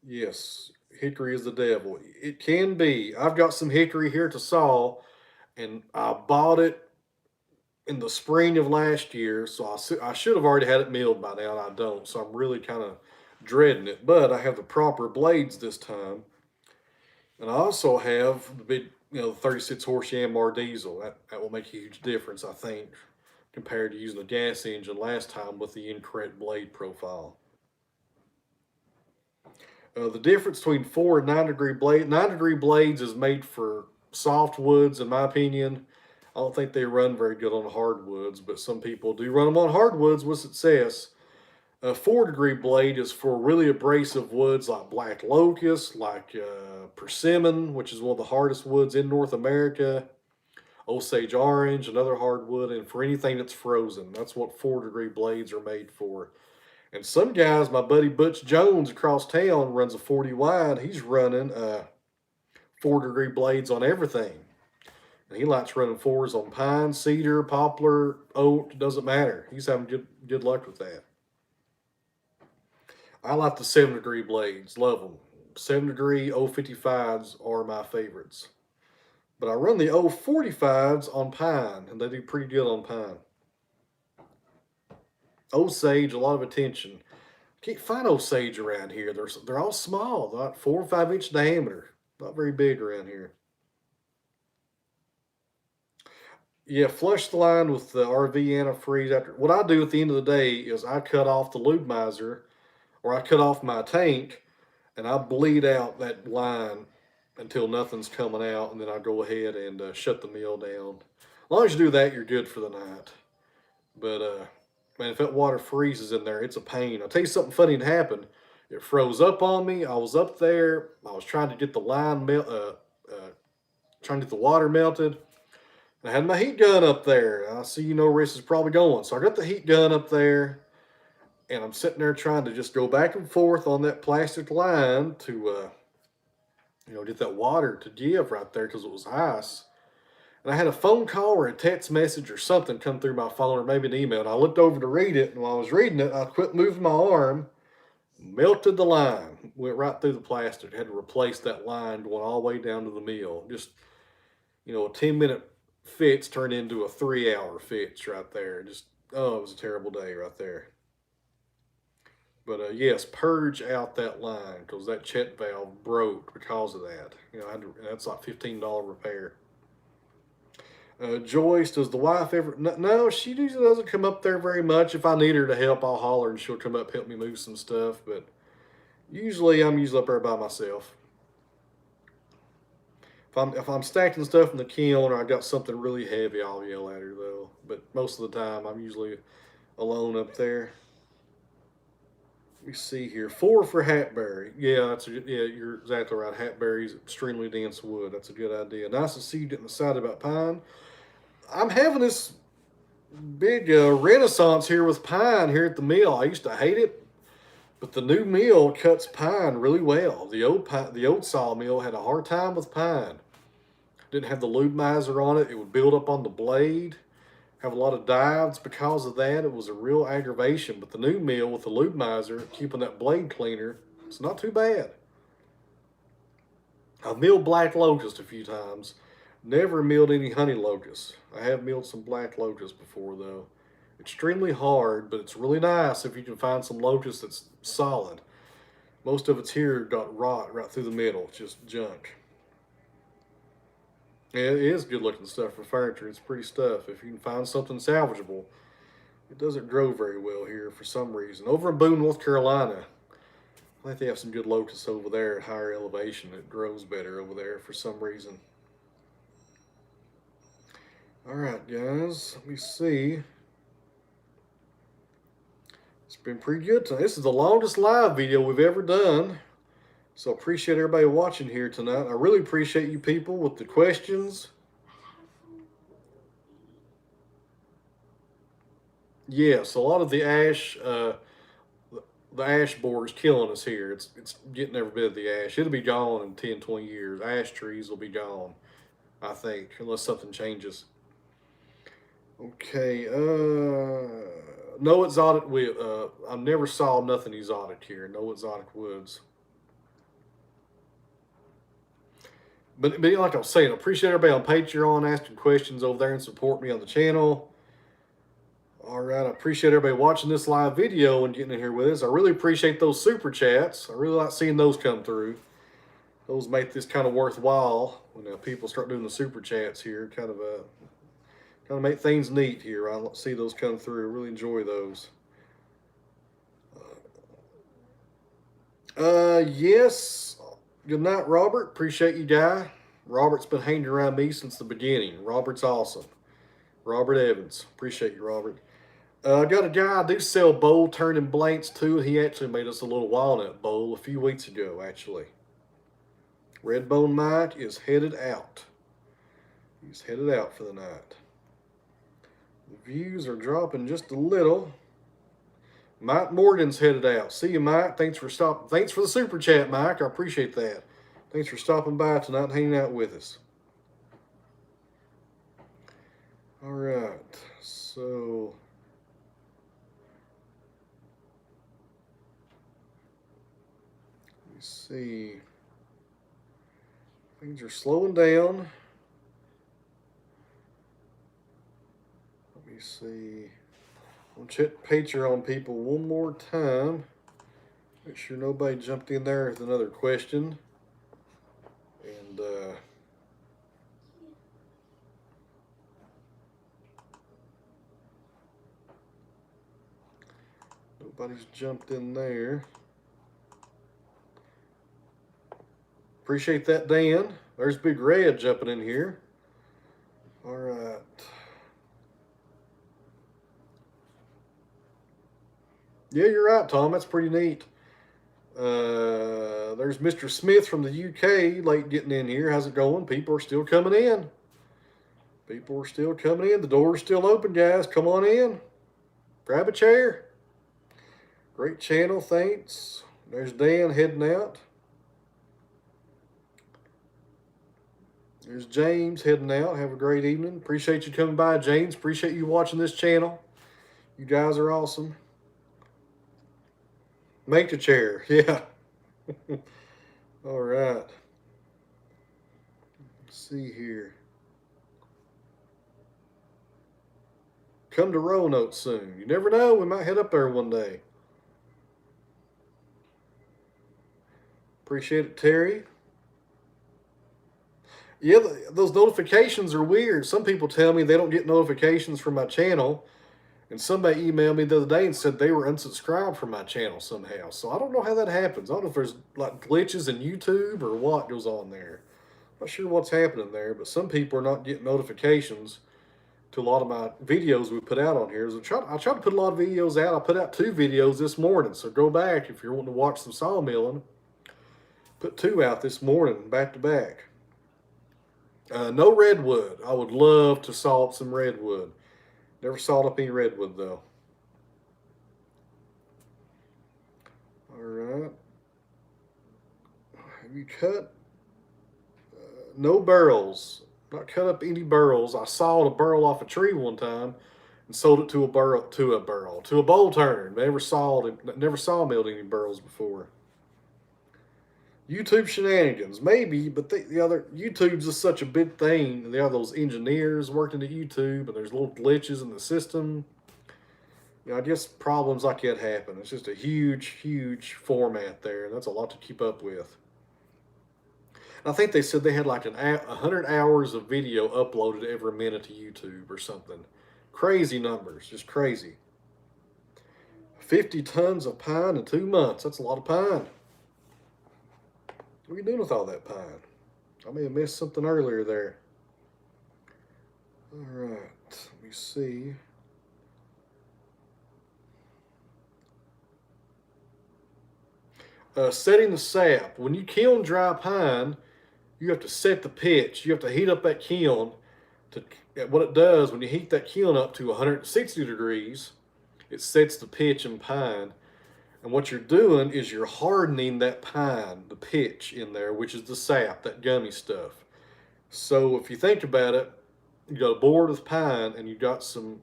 Yes, hickory is the devil. It can be. I've got some hickory here to saw, and I bought it in the spring of last year, so I should have already had it milled by now, and I don't. So I'm really kind of dreading it. But I have the proper blades this time, and I also have the big, 36 horse Yanmar diesel. That will make a huge difference, I think, compared to using a gas engine last time with the incorrect blade profile. The difference between 4 and 9-degree blade. 9-degree blades is made for soft woods, in my opinion. I don't think they run very good on hardwoods, but some people do run them on hardwoods with success. A 4-degree blade is for really abrasive woods like black locust, like persimmon, which is one of the hardest woods in North America, Osage orange, another hardwood, and for anything that's frozen. That's what 4-degree blades are made for. And some guys, my buddy Butch Jones across town runs a 40 wide. He's running 4-degree blades on everything. And he likes running 4s on pine, cedar, poplar, oak, doesn't matter. He's having good luck with that. I like the 7-degree blades, love them. 7-degree 055s are my favorites. But I run the 045s on pine, and they do pretty good on pine. Osage, a lot of attention. Can't find Osage around here. They're all small, about 4 or 5 inch diameter. Not very big around here. Yeah, flush the line with the RV antifreeze. After what I do at the end of the day is I cut off the lube miser, or I cut off my tank, and I bleed out that line until nothing's coming out, and then I go ahead and shut the mill down. As long as you do that, you're good for the night. But man, if that water freezes in there, it's a pain. I'll tell you something funny that happened. It froze up on me. I was up there. I was trying to get the line trying to get the water melted. I had my heat gun up there. I see where this is probably going. So I got the heat gun up there, and I'm sitting there trying to just go back and forth on that plastic line to, get that water to give right there because it was ice. And I had a phone call or a text message or something come through my phone, or maybe an email. And I looked over to read it, and while I was reading it, I quit moving my arm, melted the line, went right through the plastic. Had to replace that line going all the way down to the mill. Just, a 10-minute fix turned into a 3-hour fix right there. Just, it was a terrible day right there. But yes, purge out that line because that check valve broke because of that. That's like $15 repair. Joyce, does the wife ever? No, she usually doesn't come up there very much. If I need her to help, I'll holler and she'll come up help me move some stuff. But usually I'm up there by myself. If I'm stacking stuff in the kiln or I got something really heavy, I'll yell at her though. But most of the time, I'm usually alone up there. Let me see here. 4 for hackberry. Yeah, you're exactly right. Hackberry is extremely dense wood. That's a good idea. Nice to see you getting excited about pine. I'm having this big renaissance here with pine here at the mill. I used to hate it, but the new mill cuts pine really well. The old sawmill had a hard time with pine. Didn't have the lube miser on it. It would build up on the blade. have a lot of dives because of that. It was a real aggravation. But the new mill with the Lubrication, keeping that blade cleaner, it's not too bad. I've milled black locust a few times. Never milled any honey locust. I have milled some black locust before though. Extremely hard, but it's really nice if you can find some locust that's solid. Most of it's here got rot right through the middle, just junk. Yeah, it is good looking stuff for furniture. It's pretty stuff. If you can find something salvageable, it doesn't grow very well here for some reason. Over in Boone, North Carolina, I think they have some good locusts over there at higher elevation. It grows better over there for some reason. All right, guys, let me see. It's been pretty good tonight. This is the longest live video we've ever done. So appreciate everybody watching here tonight. I really appreciate you people with the questions. Yes, a lot of the ash borer is killing us here. It's getting every bit of the ash. It'll be gone in 10, 20 years. Ash trees will be gone, I think, unless something changes. Okay, no exotic wood. I never saw nothing exotic here. No exotic woods. But like I was saying, I appreciate everybody on Patreon asking questions over there and support me on the channel. All right, I appreciate everybody watching this live video and getting in here with us. I really appreciate those super chats. I really like seeing those come through. Those make this kind of worthwhile when people start doing the super chats here. Kind of make things neat here. I see those come through. I really enjoy those. Yes. Good night, Robert. Appreciate you, guy. Robert's been hanging around me since the beginning. Robert's awesome. Robert Evans. Appreciate you, Robert. I got a guy I do sell bowl turning blanks to. He actually made us a little walnut bowl a few weeks ago, actually. Redbone Mike is headed out. He's headed out for the night. The views are dropping just a little. Mike Morgan's headed out. See you, Mike. Thanks for stopping. Thanks for the super chat, Mike. I appreciate that. Thanks for stopping by tonight and hanging out with us. All right. So let me see. Things are slowing down. Let me see. I'll check Patreon people one more time. Make sure nobody jumped in there with another question. And nobody's jumped in there. Appreciate that, Dan. There's Big Red jumping in here. All right. Yeah, you're right, Tom. That's pretty neat. There's Mr. Smith from the UK, late getting in here. How's it going? People are still coming in. People are still coming in. The door's still open, guys. Come on in. Grab a chair. Great channel, thanks. There's Dan heading out. There's James heading out. Have a great evening. Appreciate you coming by, James. Appreciate you watching this channel. You guys are awesome. Make the chair. Yeah. All right. Let's see here. Come to Roanoke soon. You never know. We might head up there one day. Appreciate it, Terry. Yeah, those notifications are weird. Some people tell me they don't get notifications from my channel. And somebody emailed me the other day and said they were unsubscribed from my channel somehow. So I don't know how that happens. I don't know if there's like glitches in YouTube or what goes on there. I'm not sure what's happening there, but some people are not getting notifications to a lot of my videos we put out on here. I try to put a lot of videos out. I put out 2 videos this morning. So go back if you're wanting to watch some sawmilling. Put 2 out this morning, back to back. No redwood. I would love to saw up some redwood. Never sawed up any redwood though. All right. Have you cut? No barrels. Not cut up any burls. I sawed a burl off a tree one time and sold it to a bowl turner. Never sawmilled any burls before. YouTube shenanigans, maybe, but the other YouTube's just such a big thing. And there are those engineers working at YouTube, and there's little glitches in the system. You know, I guess problems like that happen. It's just a huge, huge format there, and that's a lot to keep up with. And I think they said they had like 100 hours of video uploaded every minute to YouTube or something. Crazy numbers, just crazy. 50 tons of pine in 2 months. That's a lot of pine. What are you doing with all that pine? I may have missed something earlier there. All right, let me see. Setting the sap. When you kiln dry pine, you have to set the pitch. You have to heat up that kiln. What it does, when you heat that kiln up to 160 degrees, it sets the pitch in pine. And what you're doing is you're hardening that pine, the pitch in there, which is the sap, that gummy stuff. So if you think about it, you got a board with pine and you got you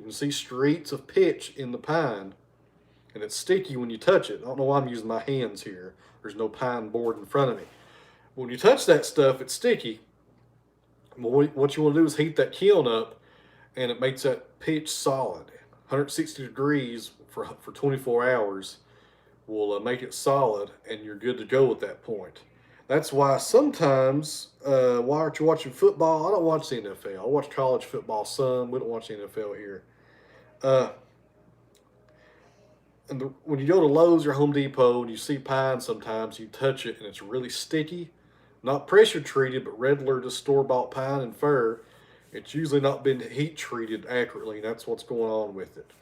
can see streaks of pitch in the pine. And it's sticky when you touch it. I don't know why I'm using my hands here. There's no pine board in front of me. When you touch that stuff, it's sticky. What you want to do is heat that kiln up, and it makes that pitch solid. 160 degrees for 24 hours will make it solid, and you're good to go at that point. That's why sometimes, why aren't you watching football? I don't watch the NFL. I watch college football some. We don't watch the NFL here. When you go to Lowe's or Home Depot and you see pine sometimes, you touch it and it's really sticky. Not pressure treated, but regular just store-bought pine and fir. It's usually not been heat treated accurately, and that's what's going on with it.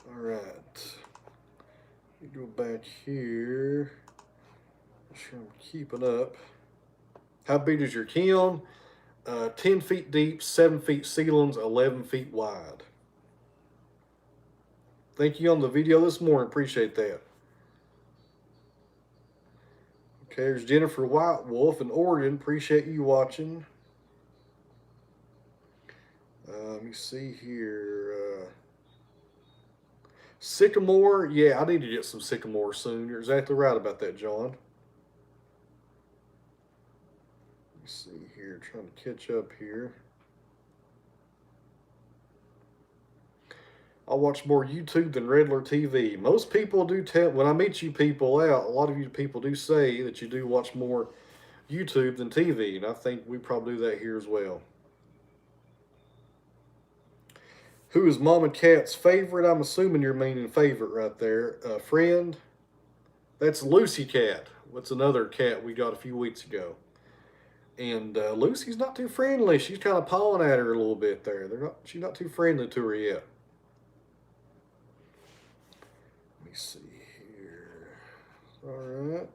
All right. Let me go back here. Make sure I'm keeping up. How big is your kiln? 10 feet deep, 7 feet ceilings, 11 feet wide. Thank you on the video this morning. Appreciate that. Okay, there's Jennifer White Wolf in Oregon. Appreciate you watching. Let me see here. Sycamore. Yeah, I need to get some sycamore soon. You're exactly right about that, John. Let me see here. Trying to catch up here. I watch more YouTube than regular TV. Most people do tell, when I meet you people out, a lot of you people do say that you do watch more YouTube than TV, and I think we probably do that here as well. Who is Mama Cat's favorite? I'm assuming you're meaning favorite right there. Friend? That's Lucy Cat. What's another cat we got a few weeks ago. And Lucy's not too friendly. She's kind of pawing at her a little bit there. She's not too friendly to her yet. Let me see here. All right.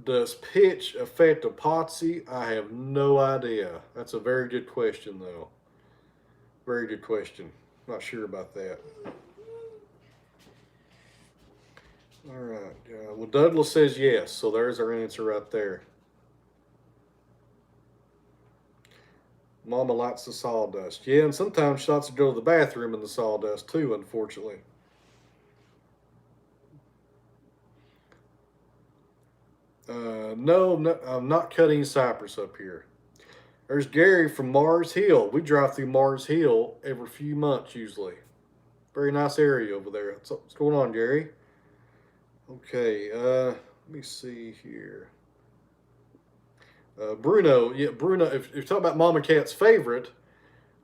Does pitch affect epoxy? I have no idea. That's a very good question, though. Very good question. Not sure about that. All right. Well, Douglas says yes, so there's our answer right there. Mama likes the sawdust. Yeah, and sometimes she likes to go to the bathroom in the sawdust too, unfortunately. No, I'm not cutting cypress up here. There's Gary from Mars Hill. We drive through Mars Hill every few months usually. Very nice area over there. What's going on, Gary? Okay, let me see here. Bruno, yeah, Bruno, if you're talking about Mama Cat's favorite,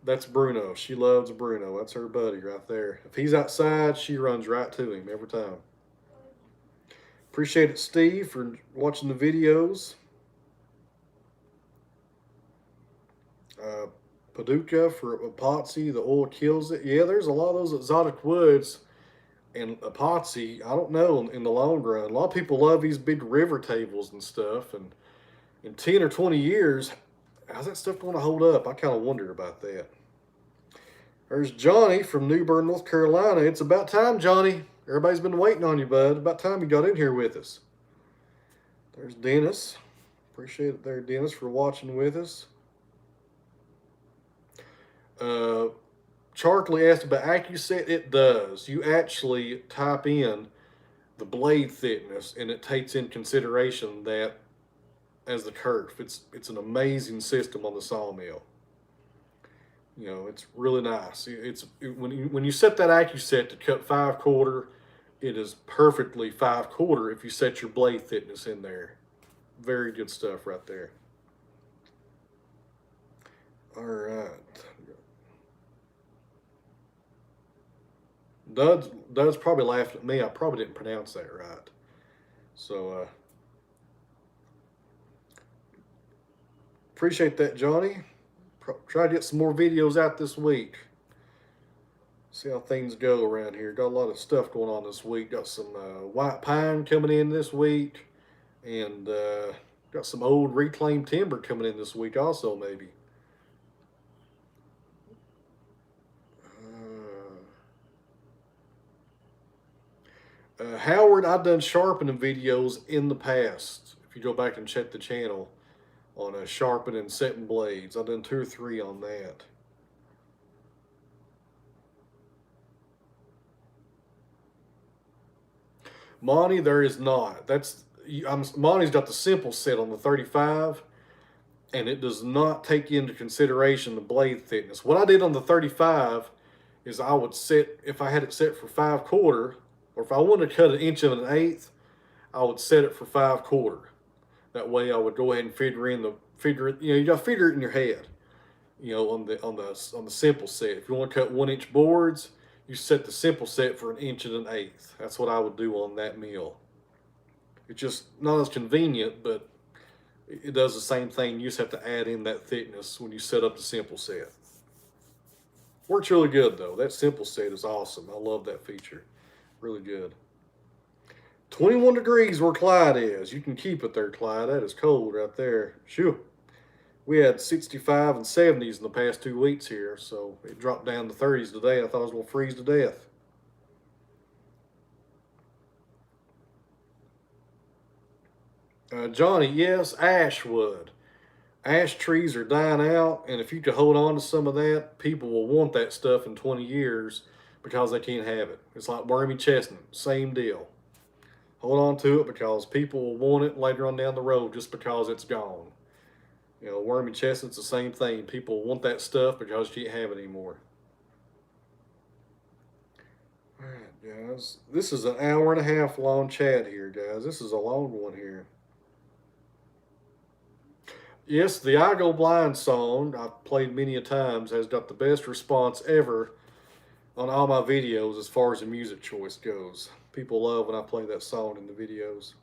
that's Bruno. She loves Bruno. That's her buddy right there. If he's outside, she runs right to him every time. Appreciate it, Steve, for watching the videos. Paducah for epoxy, the oil kills it. Yeah, there's a lot of those exotic woods and epoxy. I don't know in the long run. A lot of people love these big river tables and stuff, and in 10 or 20 years, how's that stuff going to hold up? I kind of wonder about that. There's Johnny from New Bern, North Carolina. It's about time, Johnny. Everybody's been waiting on you, bud. About time you got in here with us. There's Dennis. Appreciate it there, Dennis, for watching with us. Chartley asked about AccuSet. It does. You actually type in the blade thickness, and it takes in consideration that as the kerf. It's an amazing system on the sawmill. You know, it's really nice. When you set that AccuSet to cut 5/4, it is perfectly 5/4 if you set your blade thickness in there. Very good stuff right there. All right. Doug's probably laughing at me. I probably didn't pronounce that right. So appreciate that, Johnny. Try to get some more videos out this week. See how things go around here. Got a lot of stuff going on this week. Got some white pine coming in this week. And got some old reclaimed timber coming in this week also, maybe. Howard, I've done sharpening videos in the past. If you go back and check the channel on sharpening and setting blades, I've done 2 or 3 on that. Monty, there is not. Monty's got the simple set on the 35, and it does not take into consideration the blade thickness. What I did on the 35 is I would set, if I had it set for 5/4, or if I wanted to cut 1.125, I would set it for 5/4. That way I would go ahead and figure it, you know, you got to figure it in your head. You know, on the simple set. If you want to cut 1-inch boards, you set the simple set for 1.125. That's what I would do on that mill. It's just not as convenient, but it does the same thing. You just have to add in that thickness when you set up the simple set. Works really good though. That simple set is awesome. I love that feature. Really good. 21 degrees where Clyde is. You can keep it there, Clyde. That is cold right there. Shoo. We had 65 and 70s in the past 2 weeks here, so it dropped down to 30s today. I thought I was going to freeze to death. Johnny, yes, ash wood. Ash trees are dying out, and if you could hold on to some of that, people will want that stuff in 20 years because they can't have it. It's like wormy chestnut, same deal. Hold on to it because people will want it later on down the road just because it's gone. You know, wormy chestnut's the same thing. People want that stuff because you can't have it anymore. All right, guys. This is an 1.5 hour long chat here, guys. This is a long one here. Yes, the I Go Blind song, I've played many a times, has got the best response ever on all my videos as far as the music choice goes. People love when I play that song in the videos.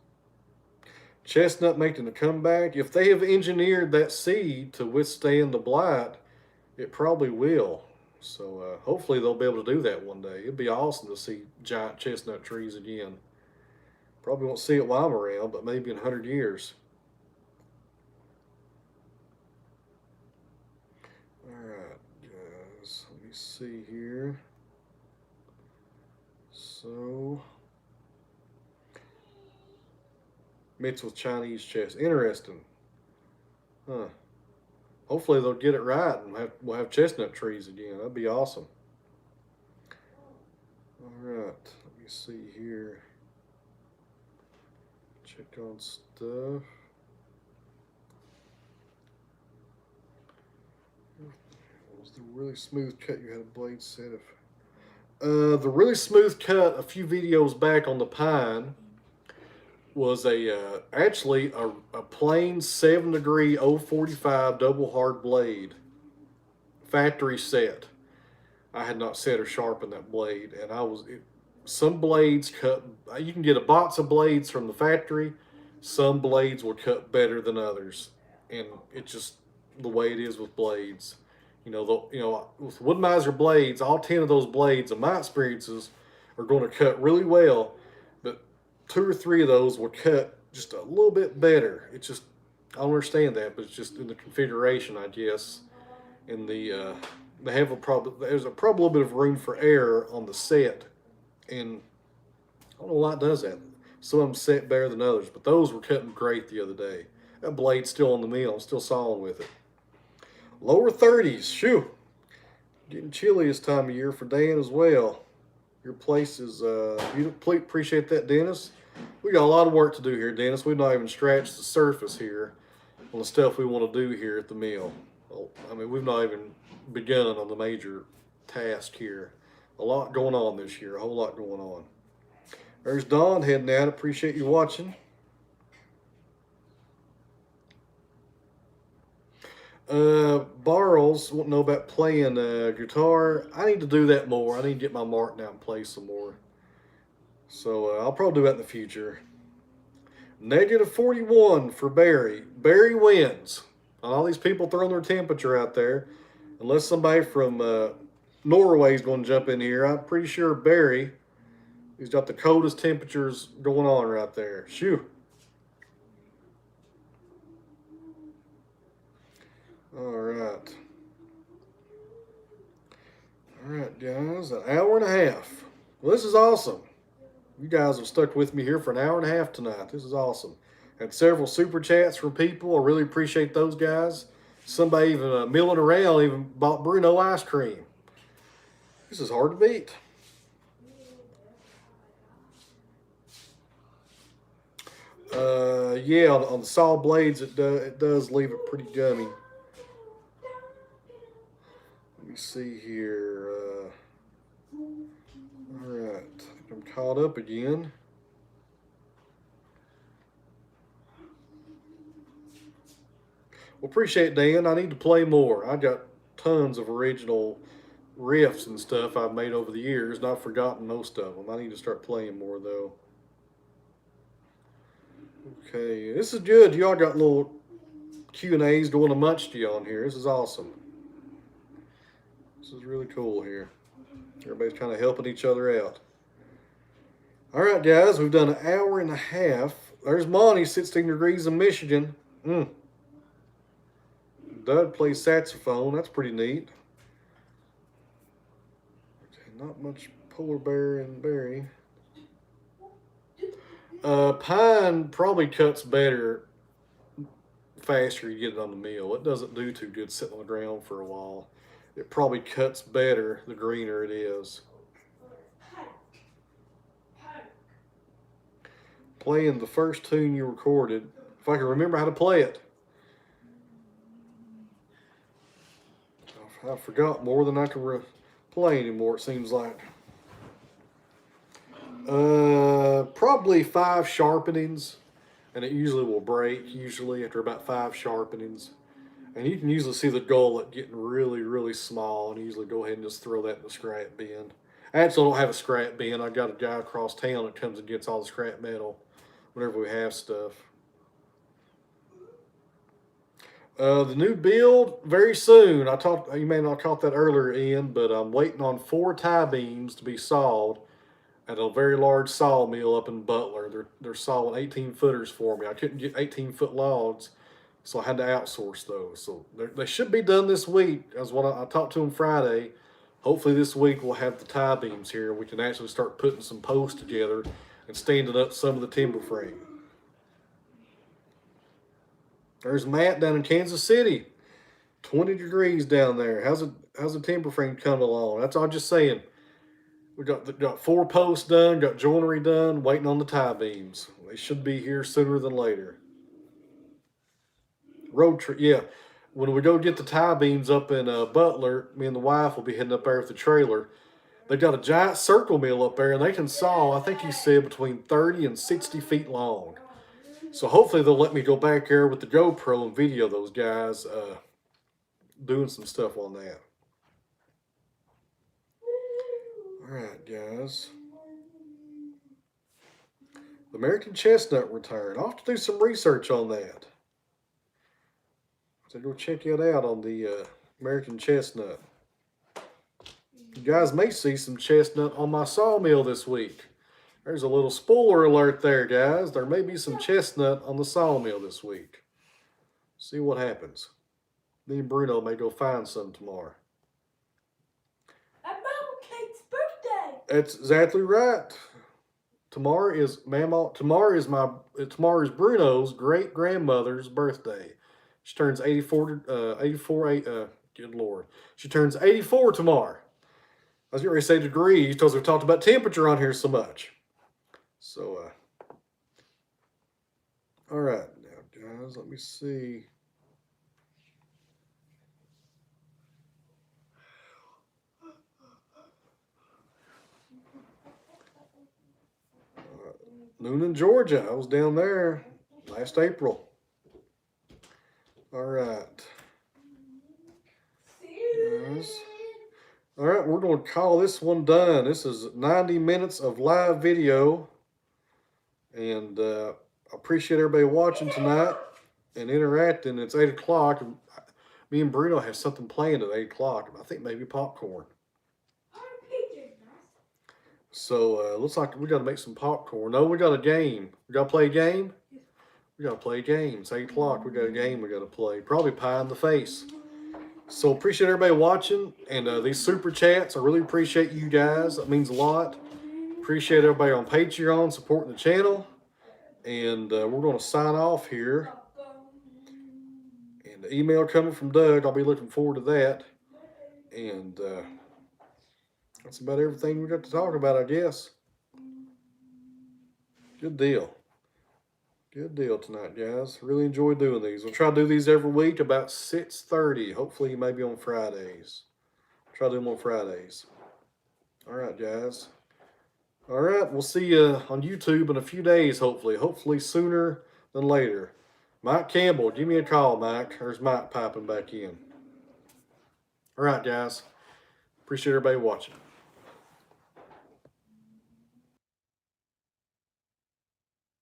Chestnut making a comeback. If they have engineered that seed to withstand the blight, it probably will. So hopefully they'll be able to do that one day. It'd be awesome to see giant chestnut trees again. Probably won't see it while I'm around, but maybe in 100 years. Alright, guys. Let me see here. So... mixed with Chinese chestnut. Interesting. Huh. Hopefully they'll get it right and we'll have chestnut trees again. That'd be awesome. Alright, let me see here. Check on stuff. What was the really smooth cut you had a blade set of? The really smooth cut a few videos back on the pine was actually a plain 7 degree 045 double hard blade, factory set. I had not set or sharpened that blade, and some blades cut. You can get a box of blades from the factory. Some blades will cut better than others, and it's just the way it is with blades. You know, with Wood-Mizer blades, all 10 of those blades, in my experiences, are going to cut really well. 2 or 3 of those will cut just a little bit better. It's just, I don't understand that, but it's just in the configuration, I guess. And they have there's probably a little bit of room for error on the set, and I don't know why it does that. Some of them set better than others, but those were cutting great the other day. That blade's still on the mill. I'm still sawing with it. Lower 30s. Shoo. Getting chilly this time of year for Dan as well. Your place is, you appreciate that, Dennis. We got a lot of work to do here, Dennis. We've not even scratched the surface here on the stuff we want to do here at the mill. Well, I mean, we've not even begun on the major task here. A lot going on this year, a whole lot going on. There's Don heading out. Appreciate you watching. Barrels want to know about playing guitar. I need to do that more. I need to get my Martin out and play some more. So I'll probably do that in the future. Negative 41 for Barry. Barry wins. And all these people throwing their temperature out there. Unless somebody from Norway is going to jump in here, I'm pretty sure Barry, he's got the coldest temperatures going on right there. Shoo. Alright. Alright, guys. An hour and a half. Well, this is awesome. You guys have stuck with me here for an hour and a half tonight. This is awesome. Had several super chats from people. I really appreciate those guys. Somebody even milling around even bought Bruno ice cream. This is hard to beat. Yeah, on the saw blades, it does leave it pretty gummy. Let me see here. All right, I'm caught up again. Well, appreciate it, Dan. I need to play more. I got tons of original riffs and stuff I've made over the years, and I've forgotten most of them. I need to start playing more, though. Okay, this is good. Y'all got little Q&As going amongst you on here. This is awesome. This is really cool here. Everybody's kind of helping each other out. All right, guys, we've done an hour and a half. There's Monty, 16 degrees in Michigan. Dud plays saxophone. That's pretty neat. Okay, not much polar bear and berry. Pine probably cuts better faster you get it on the mill. It doesn't do too good sitting on the ground for a while. It probably cuts better the greener it is. Playing the first tune you recorded. If I can remember how to play it. I forgot more than I can play anymore, it seems like. Probably 5 sharpenings, and it usually will break, usually after about 5 sharpenings. And you can usually see the gullet getting really, really small, and usually go ahead and just throw that in the scrap bin. I actually don't have a scrap bin. I got a guy across town that comes and gets all the scrap metal whenever we have stuff. The new build, very soon. You may not have caught that earlier, Ian, but I'm waiting on 4 tie beams to be sawed at a very large sawmill up in Butler. They're sawing 18-footers for me. I couldn't get 18-foot logs, so I had to outsource those. So they should be done this week, as what I talked to them Friday. Hopefully this week we'll have the tie beams here. We can actually start putting some posts together and standing up some of the timber frame. There's Matt down in Kansas City. 20 degrees down there. How's the timber frame coming along? That's all I'm just saying. We got 4 posts done, got joinery done, waiting on the tie beams. They should be here sooner than later. Road trip, yeah. When we go get the tie beams up in Butler, me and the wife will be heading up there with the trailer. They got a giant circle mill up there, and they can saw, I think he said, between 30 and 60 feet long. So hopefully they'll let me go back there with the GoPro and video those guys doing some stuff on that. All right, guys. The American chestnut return. I'll have to do some research on that. So go check it out on the American chestnut. You guys may see some chestnut on my sawmill this week. There's a little spoiler alert there, guys. There may be some chestnut on the sawmill this week. See what happens. Me and Bruno may go find some tomorrow. At Mama Kate's birthday. That's exactly right. tomorrow is Bruno's great grandmother's birthday. She turns 84. Good Lord, she turns 84 tomorrow. I was getting ready to say degrees because we've talked about temperature on here so much. So, all right, now guys, let me see. Noonan, Georgia. I was down there last April. All right. Yes. All right, we're going to call this one done. This is 90 minutes of live video. And I appreciate everybody watching tonight and interacting. It's 8 o'clock. Me and Bruno have something planned at 8 o'clock. I think maybe popcorn. So looks like we got to make some popcorn. No, we got a game. We got to play a game? We got to play a game. It's 8 o'clock. We got a game we got to play. Probably pie in the face. So appreciate everybody watching. And these super chats, I really appreciate you guys. That means a lot. Appreciate everybody on Patreon supporting the channel. And we're going to sign off here. And the email coming from Doug. I'll be looking forward to that. And that's about everything we got to talk about, I guess. Good deal. Good deal tonight, guys. Really enjoyed doing these. We'll try to do these every week about 6:30. Hopefully maybe on Fridays. Try to do them on Fridays. All right, guys. All right, we'll see you on YouTube in a few days, hopefully. Hopefully sooner than later. Mike Campbell, give me a call, Mike. There's Mike piping back in. All right, guys. Appreciate everybody watching.